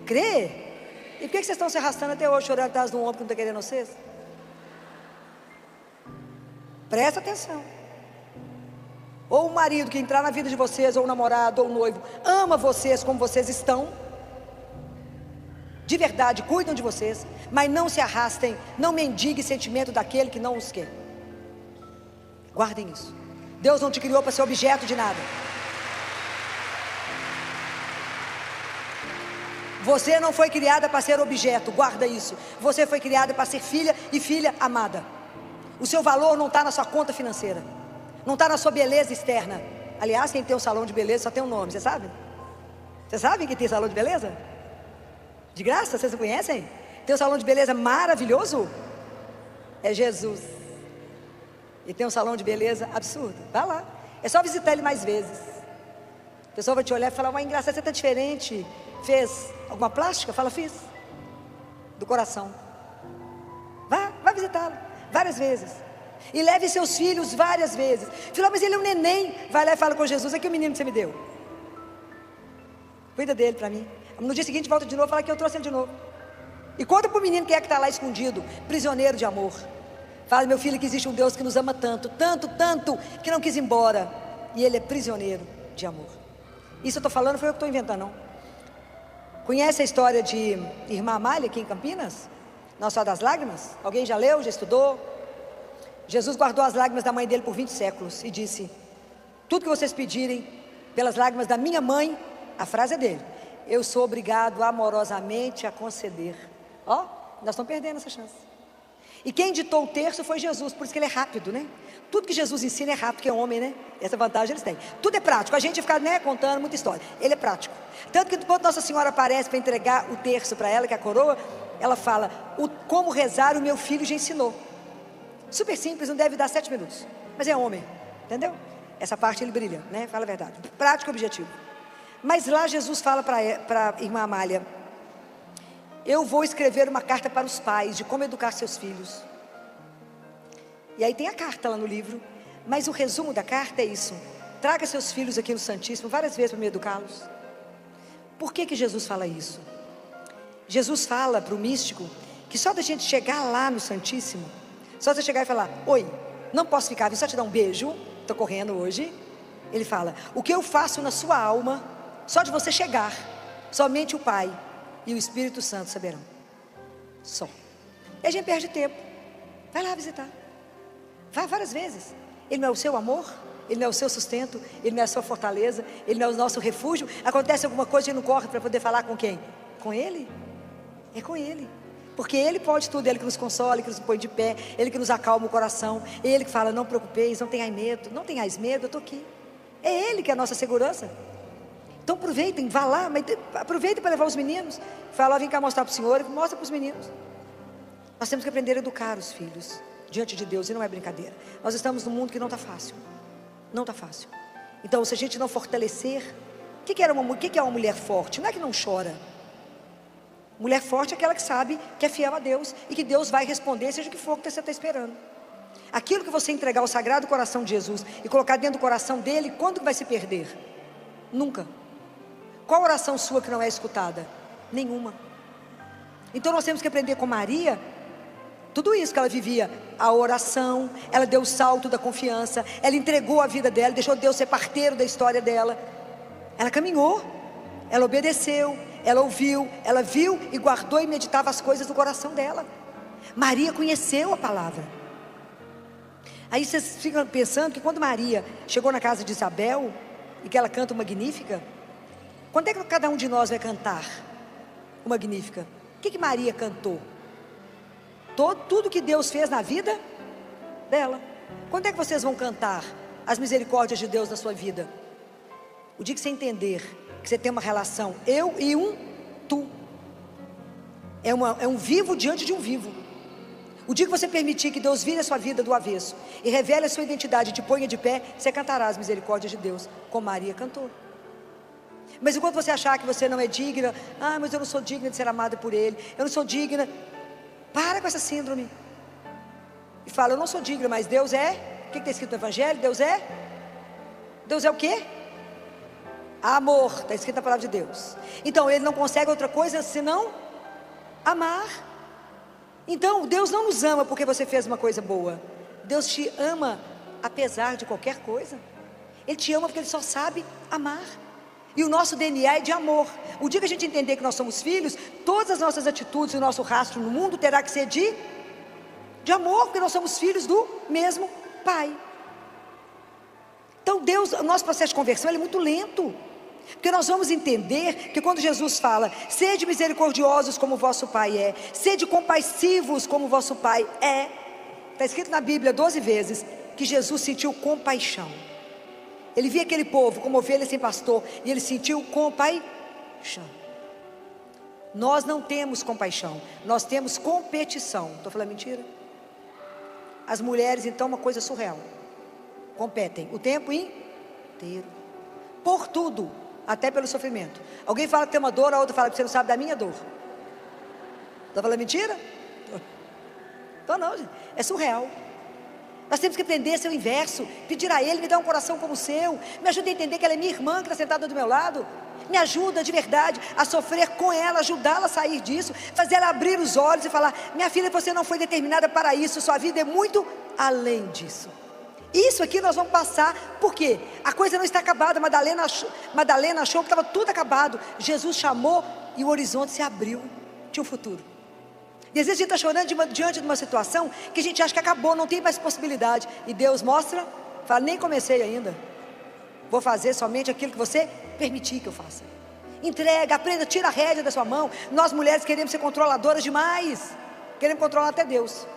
A: Crê? E por que vocês estão se arrastando até hoje, chorando atrás de um homem que não está querendo vocês? Presta atenção. Ou o marido que entrar na vida de vocês, ou o namorado, ou o noivo, ama vocês como vocês estão, de verdade, cuidam de vocês, mas não se arrastem, não mendiguem sentimento daquele que não os quer. Guardem isso. Deus não te criou para ser objeto de nada. Você não foi criada para ser objeto, guarda isso. Você foi criada para ser filha, e filha amada. O seu valor não está na sua conta financeira, não está na sua beleza externa. Aliás, quem tem um salão de beleza só tem um nome, você sabe? Vocês sabem que tem salão de beleza? De graça, vocês não conhecem? Tem um salão de beleza maravilhoso, é Jesus. E tem um salão de beleza absurdo. Vai lá, é só visitar ele mais vezes. O pessoal vai te olhar e falar: mas engraçado, você está diferente. Fez alguma plástica? Fala: fiz. Do coração. Vai visitá-lo várias vezes. E leve seus filhos várias vezes. Fala: mas ele é um neném. Vai lá e fala com Jesus: aqui é o menino que você me deu. Cuida dele para mim. No dia seguinte volta de novo e fala que eu trouxe ele de novo. E conta para o menino que está lá escondido, prisioneiro de amor. Fala: meu filho, que existe um Deus que nos ama tanto, tanto, tanto, que não quis ir embora. E ele é prisioneiro de amor. Isso eu estou falando, foi eu que estou inventando, não. Conhece a história de Irmã Amália aqui em Campinas? Nossa Senhora das Lágrimas? Alguém já leu, já estudou? Jesus guardou as lágrimas da mãe dele por 20 séculos e disse: tudo que vocês pedirem pelas lágrimas da minha mãe, a frase é dele, eu sou obrigado amorosamente a conceder. Ó, nós estamos perdendo essa chance. E quem ditou o terço foi Jesus, por isso que ele é rápido, né? Tudo que Jesus ensina é rápido, porque é homem, né? Essa vantagem eles têm. Tudo é prático, a gente fica, né, contando muita história. Ele é prático. Tanto que quando Nossa Senhora aparece para entregar o terço para ela, que é a coroa, ela fala: como rezar o meu filho já ensinou. Super simples, não deve dar 7 minutos. Mas é homem, entendeu? Essa parte ele brilha, né? Fala a verdade. Prático e objetivo. Mas lá Jesus fala para a irmã Amália: eu vou escrever uma carta para os pais de como educar seus filhos. E aí tem a carta lá no livro, mas o resumo da carta é isso: traga seus filhos aqui no Santíssimo várias vezes para me educá-los. Por que Jesus fala isso? Jesus fala para o místico que só da gente chegar lá no Santíssimo, só você chegar e falar: oi, não posso ficar, vim só te dar um beijo, estou correndo hoje. Ele fala: o que eu faço na sua alma, só de você chegar, somente o Pai e o Espírito Santo saberão. Só. E a gente perde tempo. Vai lá visitar. Vai várias vezes. Ele não é o seu amor, ele não é o seu sustento, ele não é a sua fortaleza, ele não é o nosso refúgio. Acontece alguma coisa e a gente não corre para poder falar com quem? Com ele. É com ele. Porque ele pode tudo, ele que nos consola, ele que nos põe de pé, ele que nos acalma o coração, ele que fala: não preocupeis, não tenhais medo, não tenhais medo, eu estou aqui. É ele que é a nossa segurança. Então aproveitem, vá lá, mas aproveitem para levar os meninos. Fala: vem cá mostrar para o Senhor, e mostra para os meninos. Nós temos que aprender a educar os filhos diante de Deus, e não é brincadeira. Nós estamos num mundo que não está fácil. Não está fácil. Então, se a gente não fortalecer, o que é uma mulher forte? Não é que não chora. Mulher forte é aquela que sabe que é fiel a Deus e que Deus vai responder, seja o que for que você está esperando. Aquilo que você entregar ao Sagrado Coração de Jesus e colocar dentro do coração dele, quando vai se perder? Nunca. Qual oração sua que não é escutada? Nenhuma. Então nós temos que aprender com Maria, tudo isso que ela vivia, a oração, ela deu o salto da confiança, ela entregou a vida dela, deixou Deus ser parteiro da história dela, ela caminhou, ela obedeceu, ela ouviu, ela viu e guardou e meditava as coisas do coração dela. Maria conheceu a palavra. Aí vocês ficam pensando que quando Maria chegou na casa de Isabel, e que ela canta o Magnífica, quando é que cada um de nós vai cantar o Magnífica? O que Maria cantou? Tudo que Deus fez na vida dela. Quando é que vocês vão cantar as misericórdias de Deus na sua vida? O dia que você entender que você tem uma relação, eu e um tu, é um vivo diante de um vivo. O dia que você permitir que Deus vire a sua vida do avesso e revele a sua identidade e te ponha de pé, você cantará as misericórdias de Deus, como Maria cantou. Mas enquanto você achar que você não é digna, mas eu não sou digna de ser amada por Ele, eu não sou digna, para com essa síndrome e fala, eu não sou digna, mas Deus é. O que está escrito no Evangelho? Deus é o quê? Amor, está escrito na palavra de Deus. Então Ele não consegue outra coisa senão amar. Então Deus não nos ama porque você fez uma coisa boa, Deus te ama apesar de qualquer coisa. Ele te ama porque Ele só sabe amar. E o nosso DNA é de amor. O dia que a gente entender que nós somos filhos, todas as nossas atitudes e o nosso rastro no mundo terá que ser de amor, porque nós somos filhos do mesmo Pai. Então Deus, o nosso processo de conversão ele é muito lento, porque nós vamos entender que quando Jesus fala, sede misericordiosos como o vosso Pai é, sede compassivos como o vosso Pai é, está escrito na Bíblia 12 vezes, que Jesus sentiu compaixão. Ele via aquele povo como ovelha sem pastor, e ele sentiu compaixão. Nós não temos compaixão, nós temos competição. Estou falando mentira? As mulheres então uma coisa surreal, competem o tempo inteiro, por tudo, até pelo sofrimento. Alguém fala que tem uma dor, a outra fala que você não sabe da minha dor. Estou falando mentira? Então não, gente, é surreal. Nós temos que aprender a ser o inverso, pedir a Ele, me dá um coração como o seu, me ajuda a entender que ela é minha irmã que está sentada do meu lado, me ajuda de verdade a sofrer com ela, ajudá-la a sair disso, fazer ela abrir os olhos e falar, minha filha, você não foi determinada para isso, sua vida é muito além disso. Isso aqui nós vamos passar, porque a coisa não está acabada. Madalena achou que estava tudo acabado, Jesus chamou e o horizonte se abriu, tinha um futuro. E às vezes a gente está chorando diante de uma situação que a gente acha que acabou, não tem mais possibilidade. E Deus mostra, fala, nem comecei ainda. Vou fazer somente aquilo que você permitir que eu faça. Entrega, aprenda, tira a rédea da sua mão. Nós mulheres queremos ser controladoras demais. Queremos controlar até Deus.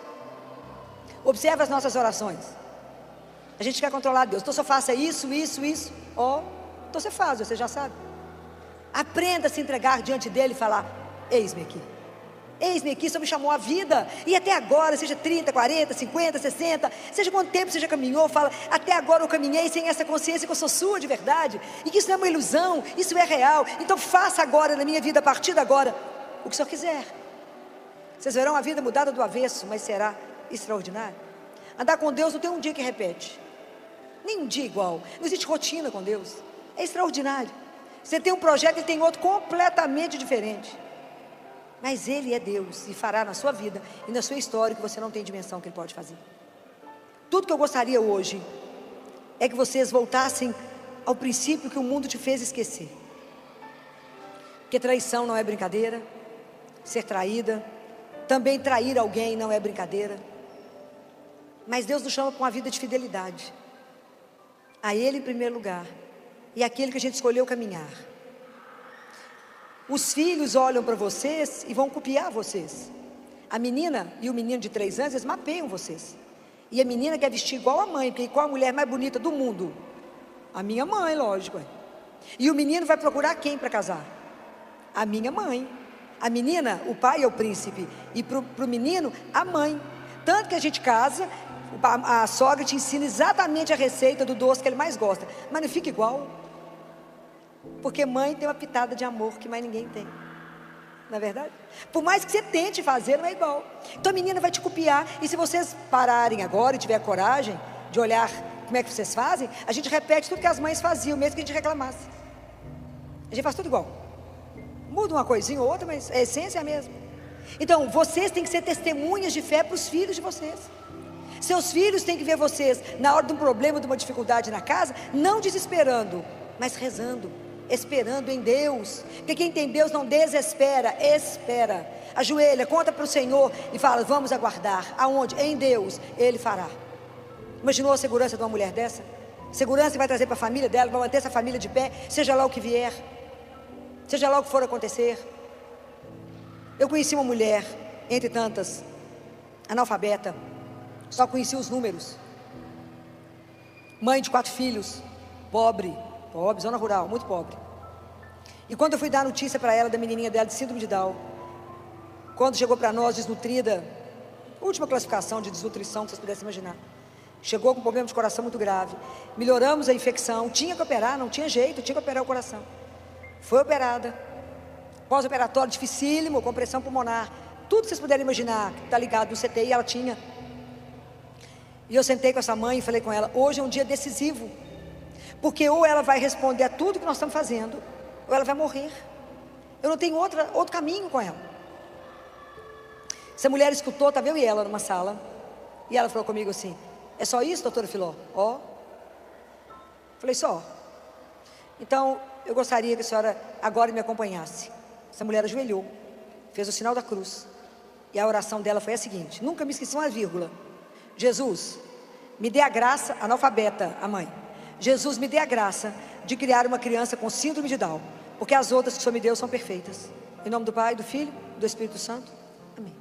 A: Observe as nossas orações. A gente quer controlar Deus. Então só faça isso. Então você faz, você já sabe. Aprenda a se entregar diante dele e falar, eis-me aqui. Eis-me aqui, o Senhor me chamou à vida, e até agora, seja 30, 40, 50, 60, seja quanto tempo você já caminhou, fala, até agora eu caminhei sem essa consciência que eu sou sua de verdade, e que isso não é uma ilusão, isso é real, então faça agora na minha vida, a partir de agora, o que o Senhor quiser. Vocês verão a vida mudada do avesso, mas será extraordinário. Andar com Deus não tem um dia que repete, nem um dia igual, não existe rotina com Deus, é extraordinário. Você tem um projeto e tem outro completamente diferente. Mas Ele é Deus e fará na sua vida e na sua história que você não tem dimensão que Ele pode fazer. Tudo que eu gostaria hoje é que vocês voltassem ao princípio que o mundo te fez esquecer. Porque traição não é brincadeira, ser traída, também trair alguém não é brincadeira. Mas Deus nos chama para uma vida de fidelidade a Ele em primeiro lugar e àquele que a gente escolheu caminhar. Os filhos olham para vocês e vão copiar vocês. A menina e o menino de 3 anos, eles mapeiam vocês. E a menina quer vestir igual a mãe, porque qual a mulher mais bonita do mundo? A minha mãe, lógico. E o menino vai procurar quem para casar? A minha mãe. A menina, o pai é o príncipe, e para o menino, a mãe. Tanto que a gente casa, a sogra te ensina exatamente a receita do doce que ele mais gosta, mas não fica igual. Porque mãe tem uma pitada de amor que mais ninguém tem. Não é verdade? Por mais que você tente fazer, não é igual. Então a menina vai te copiar. E se vocês pararem agora e tiver coragem de olhar como é que vocês fazem, a gente repete tudo que as mães faziam, mesmo que a gente reclamasse. A gente faz tudo igual. Muda uma coisinha ou outra, mas a essência é a mesma. Então, vocês têm que ser testemunhas de fé para os filhos de vocês. Seus filhos têm que ver vocês, na hora de um problema, de uma dificuldade na casa, não desesperando, mas rezando, esperando em Deus. Porque quem tem Deus não desespera, espera. Ajoelha, conta para o Senhor e fala: vamos aguardar. Aonde? Em Deus, Ele fará. Imaginou a segurança de uma mulher dessa? Segurança que vai trazer para a família dela, vai manter essa família de pé, seja lá o que vier, seja lá o que for acontecer. Eu conheci uma mulher, entre tantas, analfabeta, só conhecia os números, mãe de 4 filhos, pobre, zona rural, muito pobre. E quando eu fui dar a notícia para ela da menininha dela de síndrome de Down, quando chegou para nós desnutrida, última classificação de desnutrição que vocês pudessem imaginar, chegou com um problema de coração muito grave, melhoramos a infecção, tinha que operar, não tinha jeito, tinha que operar o coração, foi operada, pós-operatório dificílimo, com pressão pulmonar, tudo que vocês puderem imaginar, que está ligado no CTI, ela tinha. E eu sentei com essa mãe e falei com ela: hoje é um dia decisivo, porque ou ela vai responder a tudo que nós estamos fazendo, ou ela vai morrer. Eu não tenho outro caminho com ela. Essa mulher escutou, estava eu e ela numa sala, e ela falou comigo assim: é só isso, doutora Filó? Ó. Falei: só. Então, eu gostaria que a senhora agora me acompanhasse. Essa mulher ajoelhou, fez o sinal da cruz, e a oração dela foi a seguinte, nunca me esqueci uma vírgula: Jesus, me dê a graça, analfabeta, a mãe, Jesus, me dê a graça de criar uma criança com síndrome de Down, porque as outras que o Senhor me deu são perfeitas. Em nome do Pai, do Filho, do Espírito Santo, amém.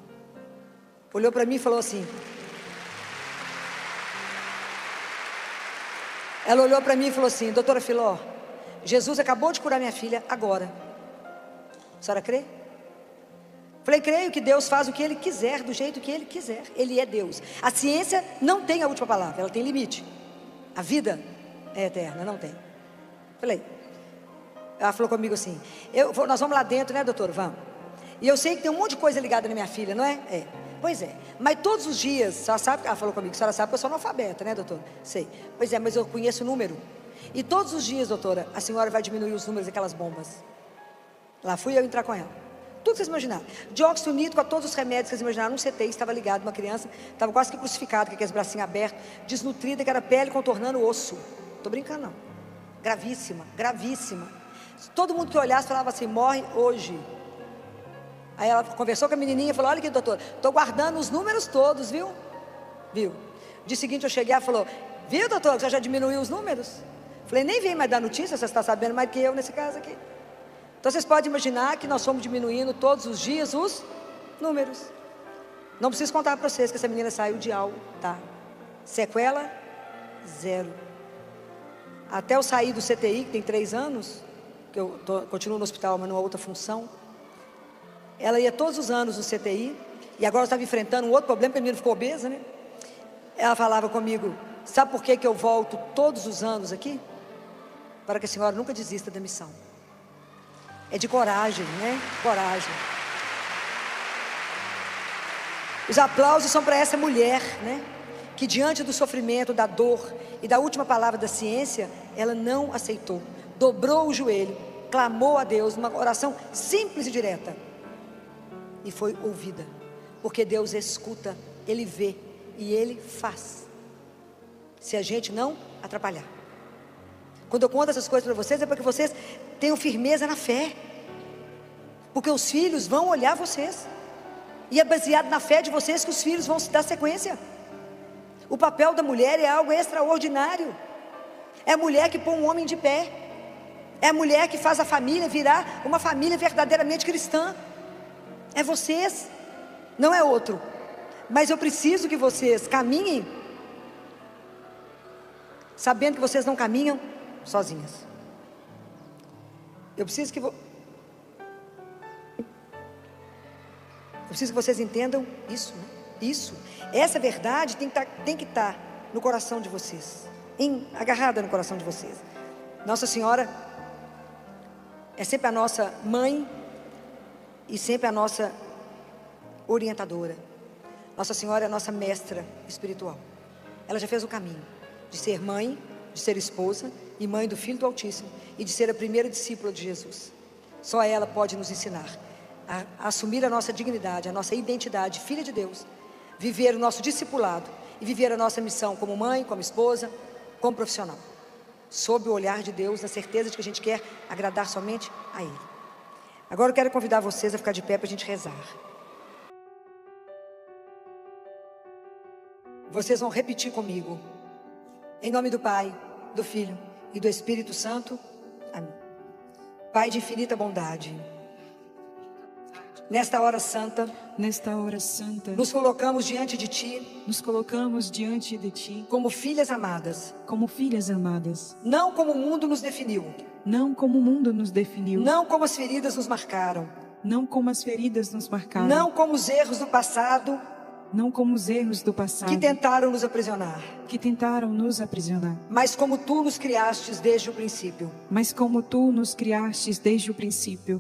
A: Olhou para mim e falou assim, ela olhou para mim e falou assim: doutora Filó, Jesus acabou de curar minha filha agora, a senhora crê? Falei: creio que Deus faz o que Ele quiser, do jeito que Ele quiser. Ele é Deus. A ciência não tem a última palavra, ela tem limite. A vida é eterna, não tem. Falei. Ela falou comigo assim: nós vamos lá dentro, né, doutor? Vamos. E eu sei que tem um monte de coisa ligada na minha filha, não é? É. Pois é. Mas todos os dias, a senhora sabe, ela falou comigo: a senhora sabe que eu sou analfabeta, né, doutor? Sei. Pois é, mas eu conheço o número. E todos os dias, doutora, a senhora vai diminuir os números daquelas bombas. Lá fui eu entrar com ela. Tudo que vocês imaginaram. Dióxido nítrico, a todos os remédios que vocês imaginaram. Num CTI estava ligado uma criança, estava quase que crucificada, com aqueles bracinhos abertos, desnutrida, que era pele contornando o osso. Estou brincando não. Gravíssima, gravíssima. Todo mundo que olhasse falava assim: morre hoje. Aí ela conversou com a menininha e falou: olha aqui, doutor, estou guardando os números todos, viu? Viu? No dia seguinte eu cheguei, ela falou: viu, doutor, que você já diminuiu os números? Falei: nem vem mais dar notícia, você está sabendo mais que eu nesse caso aqui. Então vocês podem imaginar que nós fomos diminuindo todos os dias os números. Não preciso contar para vocês que essa menina saiu de algo, tá? Sequela, 0. Até eu sair do CTI, que tem 3 anos, que eu continuo no hospital, mas numa outra função. Ela ia todos os anos no CTI, e agora eu estava enfrentando um outro problema, porque a menina ficou obesa, né? Ela falava comigo: sabe por que eu volto todos os anos aqui? Para que a senhora nunca desista da missão. É de coragem, né? Coragem. Os aplausos são para essa mulher, né? Que diante do sofrimento, da dor e da última palavra da ciência, ela não aceitou. Dobrou o joelho, clamou a Deus, numa oração simples e direta. E foi ouvida. Porque Deus escuta, Ele vê e Ele faz. Se a gente não atrapalhar. Quando eu conto essas coisas para vocês, é para que vocês tenham firmeza na fé. Porque os filhos vão olhar vocês. E é baseado na fé de vocês que os filhos vão se dar sequência. O papel da mulher é algo extraordinário. É a mulher que põe um homem de pé. É a mulher que faz a família virar uma família verdadeiramente cristã. É vocês, não é outro. Mas eu preciso que vocês caminhem sabendo que vocês não caminham sozinhas. Eu preciso que vocês entendam isso, né? Isso, essa verdade tem que estar no coração de vocês, agarrada no coração de vocês. Nossa Senhora é sempre a nossa mãe e sempre a nossa orientadora. Nossa Senhora é a nossa mestra espiritual. Ela já fez o caminho de ser mãe, de ser esposa e mãe do Filho do Altíssimo e de ser a primeira discípula de Jesus. Só ela pode nos ensinar a assumir a nossa dignidade, a nossa identidade, filha de Deus, viver o nosso discipulado e viver a nossa missão como mãe, como esposa, como profissional, sob o olhar de Deus, na certeza de que a gente quer agradar somente a Ele. Agora eu quero convidar vocês a ficar de pé para a gente rezar. Vocês vão repetir comigo. Em nome do Pai, do Filho e do Espírito Santo. Amém. Pai de infinita bondade, nesta hora santa, nos colocamos diante de Ti, como filhas amadas, não como o mundo nos definiu, não como as feridas nos marcaram, não como os erros do passado, que tentaram nos aprisionar, mas como Tu nos criastes desde o princípio,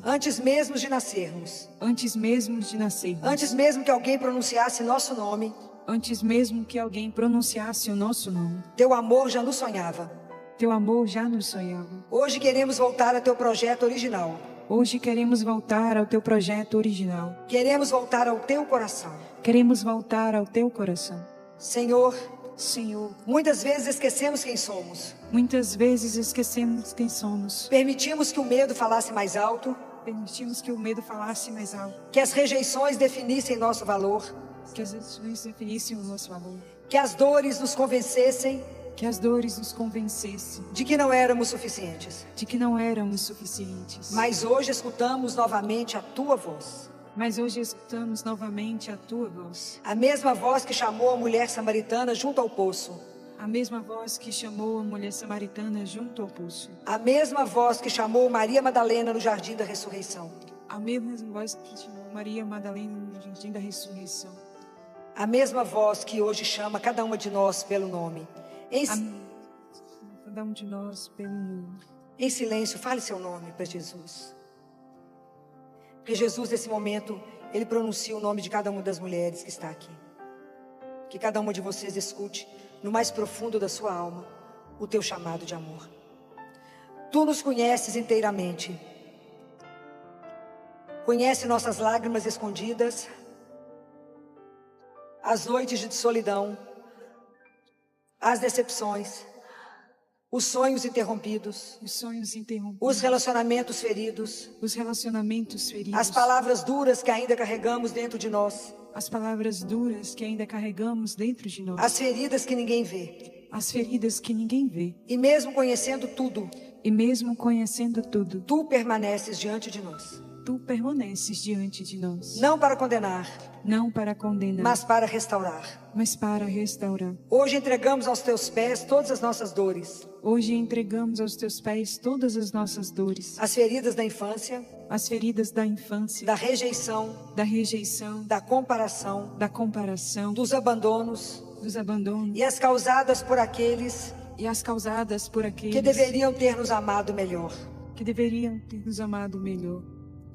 A: antes mesmo de nascermos, antes mesmo que alguém pronunciasse nosso nome, Teu amor já nos sonhava. Hoje queremos voltar ao Teu projeto original. Queremos voltar ao Teu coração. Senhor, muitas vezes esquecemos quem somos. Permitimos que o medo falasse mais alto. Que as rejeições definissem nosso valor. Que as dores nos convencessem de que não éramos suficientes. Mas hoje escutamos novamente a Tua voz. A mesma voz que chamou a mulher samaritana junto ao poço. A mesma voz que chamou Maria Madalena no Jardim da Ressurreição. A mesma voz que hoje chama cada uma de nós pelo nome. Em silêncio, fale seu nome para Jesus. Porque Jesus, nesse momento, Ele pronuncia o nome de cada uma das mulheres que está aqui. Que cada uma de vocês escute, no mais profundo da sua alma, o Teu chamado de amor. Tu nos conheces inteiramente. Conhece nossas lágrimas escondidas, as noites de solidão, as decepções, os sonhos interrompidos, os relacionamentos feridos, as palavras duras que ainda carregamos dentro de nós, as feridas que ninguém vê. E mesmo conhecendo tudo, Tu permaneces diante de nós. Não para condenar, mas para restaurar. Hoje entregamos aos Teus pés todas as nossas dores. As feridas da infância, da rejeição, da comparação, dos abandonos, e as causadas por aqueles que deveriam ter nos amado melhor.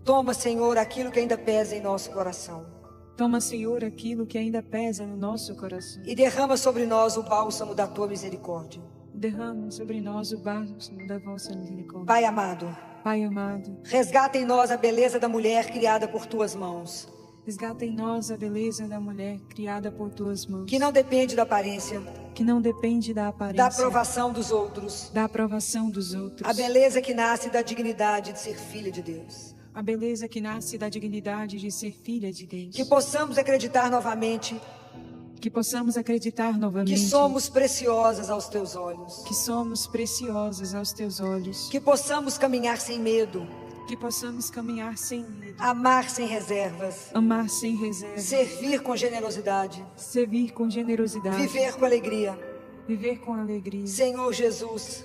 A: Toma, Senhor, aquilo que ainda pesa em nosso coração. E derrama sobre nós o bálsamo da Tua misericórdia. Pai amado, resgata em nós a beleza da mulher criada por Tuas mãos. Que não depende da aparência, da aprovação dos outros. A beleza que nasce da dignidade de ser filha de Deus. Que possamos acreditar novamente que somos preciosas aos Teus olhos. Que possamos caminhar sem medo. Amar sem reservas. Servir com generosidade. Viver com alegria. Senhor Jesus,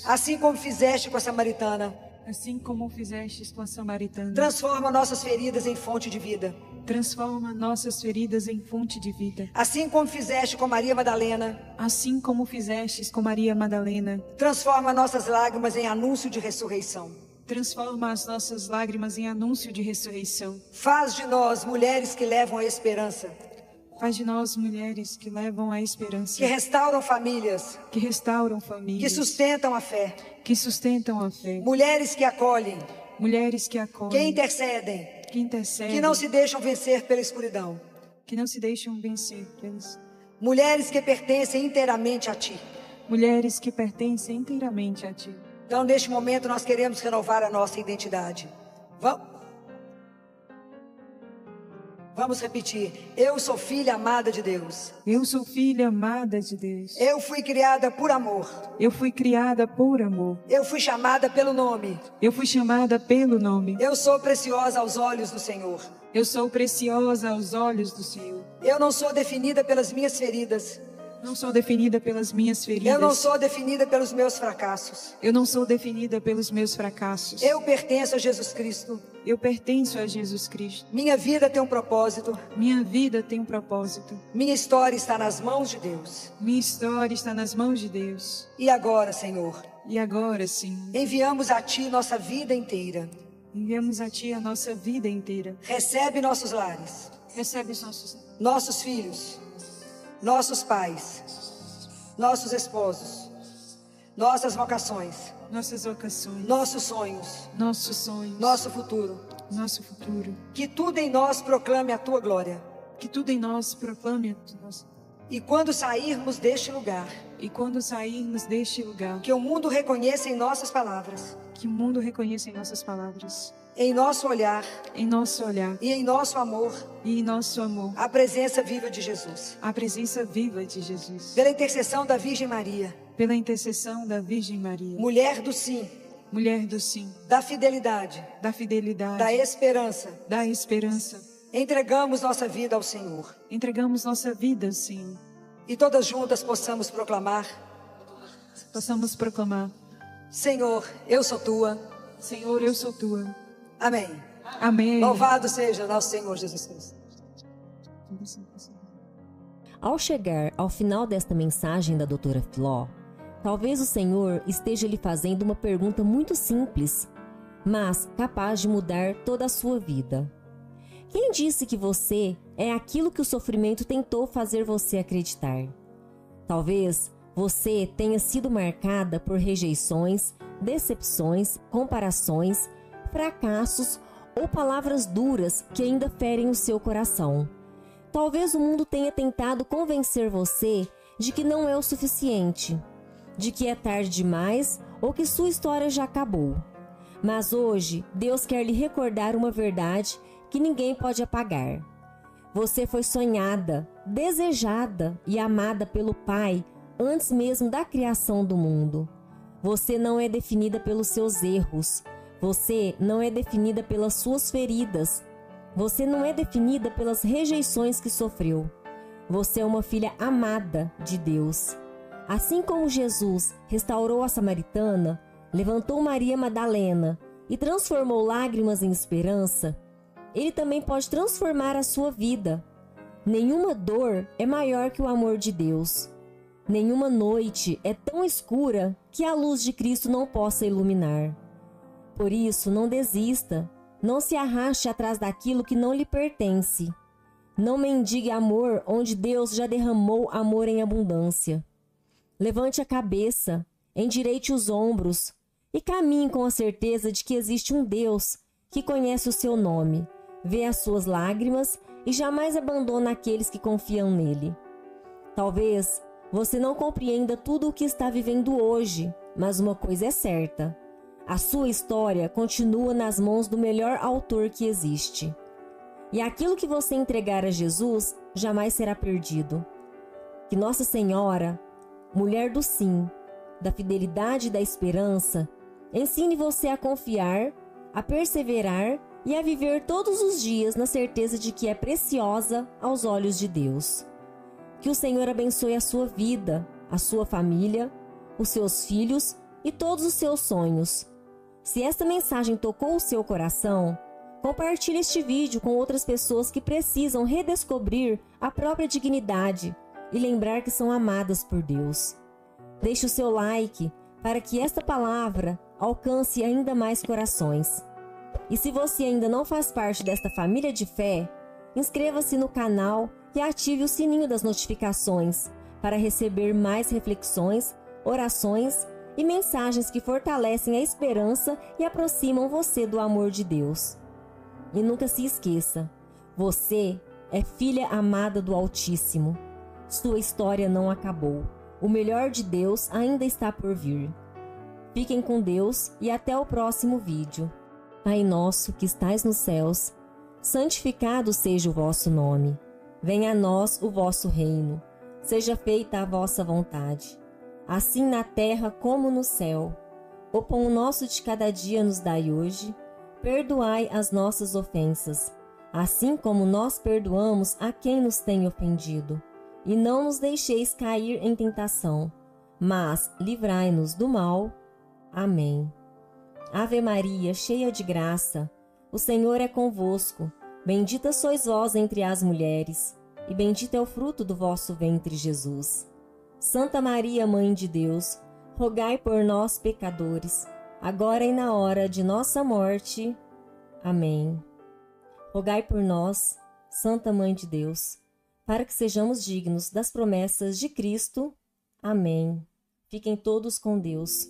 A: assim como fizeste com a samaritana, transforma nossas feridas em fonte de vida. Assim como fizeste com Maria Madalena, transforma nossas lágrimas em anúncio de ressurreição. Faz de nós mulheres que levam a esperança.
B: Faz de nós mulheres que levam a esperança,
A: que restauram famílias,
B: que restauram
A: que
B: famílias,
A: sustentam a fé,
B: que sustentam a fé,
A: mulheres que acolhem,
B: mulheres que
A: que
B: acolhem,
A: intercedem,
B: que intercedem,
A: que não se deixam vencer pela escuridão,
B: que não se deixam vencer pelas
A: mulheres que pertencem inteiramente a Ti.
B: mulheres que pertencem inteiramente a Ti.
A: Então, neste momento, nós queremos renovar a nossa identidade. Vamos repetir. Eu sou filha amada de Deus.
B: Eu sou filha amada de Deus.
A: Eu fui criada por amor.
B: Eu fui criada por amor.
A: Eu fui chamada pelo nome.
B: Eu fui chamada pelo nome.
A: Eu sou preciosa aos olhos do Senhor.
B: Eu sou preciosa aos olhos do Senhor.
A: Eu não sou definida pelas minhas feridas.
B: Não sou definida pelas minhas feridas.
A: Eu não sou definida pelos meus fracassos.
B: Eu não sou definida pelos meus fracassos.
A: Eu pertenço a Jesus Cristo.
B: Eu pertenço a Jesus Cristo.
A: Minha vida tem um propósito.
B: Minha vida tem um propósito.
A: Minha história está nas mãos de Deus.
B: Minha história está nas mãos de Deus.
A: E agora, Senhor,
B: E agora, Senhor,
A: enviamos a Ti nossa vida inteira.
B: enviamos a Ti a nossa vida inteira.
A: Recebe nossos lares,
B: Recebe os
A: nossos filhos, nossos pais, nossos esposos, nossas vocações,
B: nossas vocações,
A: nossos sonhos,
B: nossos sonhos,
A: nosso futuro.
B: nosso futuro.
A: Que tudo em nós proclame a Tua glória.
B: Que tudo em nós proclame a Tua.
A: E quando sairmos deste lugar,
B: E quando sairmos deste lugar,
A: que o mundo reconheça em nossas palavras,
B: que o mundo reconheça em nossas palavras,
A: em nosso olhar
B: em nosso olhar
A: e em nosso amor,
B: e em nosso amor,
A: a presença viva de Jesus.
B: a presença viva de Jesus.
A: Pela intercessão da Virgem Maria,
B: Pela intercessão da Virgem Maria,
A: mulher do sim,
B: mulher do sim,
A: da fidelidade,
B: da fidelidade,
A: da esperança,
B: da esperança,
A: entregamos nossa vida ao Senhor.
B: entregamos nossa vida ao Senhor.
A: E todas juntas possamos proclamar:
B: Possamos proclamar:
A: Senhor, eu sou Tua.
B: Senhor, eu sou Tua.
A: Amém.
B: Amém.
A: Louvado seja nosso Senhor Jesus Cristo.
D: Ao chegar ao final desta mensagem da doutora Filó, talvez o Senhor esteja lhe fazendo uma pergunta muito simples, mas capaz de mudar toda a sua vida. Quem disse que você é aquilo que o sofrimento tentou fazer você acreditar? Talvez você tenha sido marcada por rejeições, decepções, comparações, fracassos ou palavras duras que ainda ferem o seu coração. Talvez o mundo tenha tentado convencer você de que não é o suficiente, de que é tarde demais ou que sua história já acabou. Mas hoje, Deus quer lhe recordar uma verdade que ninguém pode apagar. Você foi sonhada, desejada e amada pelo Pai antes mesmo da criação do mundo. Você não é definida pelos seus erros. Você não é definida pelas suas feridas. Você não é definida pelas rejeições que sofreu. Você é uma filha amada de Deus. Assim como Jesus restaurou a samaritana, levantou Maria Madalena e transformou lágrimas em esperança, Ele também pode transformar a sua vida. Nenhuma dor é maior que o amor de Deus. Nenhuma noite é tão escura que a luz de Cristo não possa iluminar. Por isso, não desista. Não se arraste atrás daquilo que não lhe pertence. Não mendigue amor onde Deus já derramou amor em abundância. Levante a cabeça, endireite os ombros e caminhe com a certeza de que existe um Deus que conhece o seu nome, vê as suas lágrimas e jamais abandona aqueles que confiam nele. Talvez você não compreenda tudo o que está vivendo hoje, mas uma coisa é certa: a sua história continua nas mãos do melhor autor que existe. E aquilo que você entregar a Jesus jamais será perdido. Que Nossa Senhora, mulher do sim, da fidelidade e da esperança, ensine você a confiar, a perseverar e a viver todos os dias na certeza de que é preciosa aos olhos de Deus. Que o Senhor abençoe a sua vida, a sua família, os seus filhos e todos os seus sonhos. Se esta mensagem tocou o seu coração, compartilhe este vídeo com outras pessoas que precisam redescobrir a própria dignidade e lembrar que são amadas por Deus. Deixe o seu like para que esta palavra alcance ainda mais corações. E se você ainda não faz parte desta família de fé, inscreva-se no canal e ative o sininho das notificações para receber mais reflexões, orações e mensagens que fortalecem a esperança e aproximam você do amor de Deus. E nunca se esqueça, você é filha amada do Altíssimo. Sua história não acabou. O melhor de Deus ainda está por vir. Fiquem com Deus e até o próximo vídeo. Pai nosso que estais nos céus, santificado seja o vosso nome. Venha a nós o vosso reino. Seja feita a vossa vontade, assim na terra como no céu. O pão nosso de cada dia nos dai hoje. Perdoai as nossas ofensas, assim como nós perdoamos a quem nos tem ofendido. E não nos deixeis cair em tentação, mas livrai-nos do mal. Amém. Ave Maria, cheia de graça, o Senhor é convosco. Bendita sois vós entre as mulheres, e bendito é o fruto do vosso ventre, Jesus. Santa Maria, Mãe de Deus, rogai por nós, pecadores, agora e na hora de nossa morte. Amém. Rogai por nós, Santa Mãe de Deus, para que sejamos dignos das promessas de Cristo. Amém. Fiquem todos com Deus.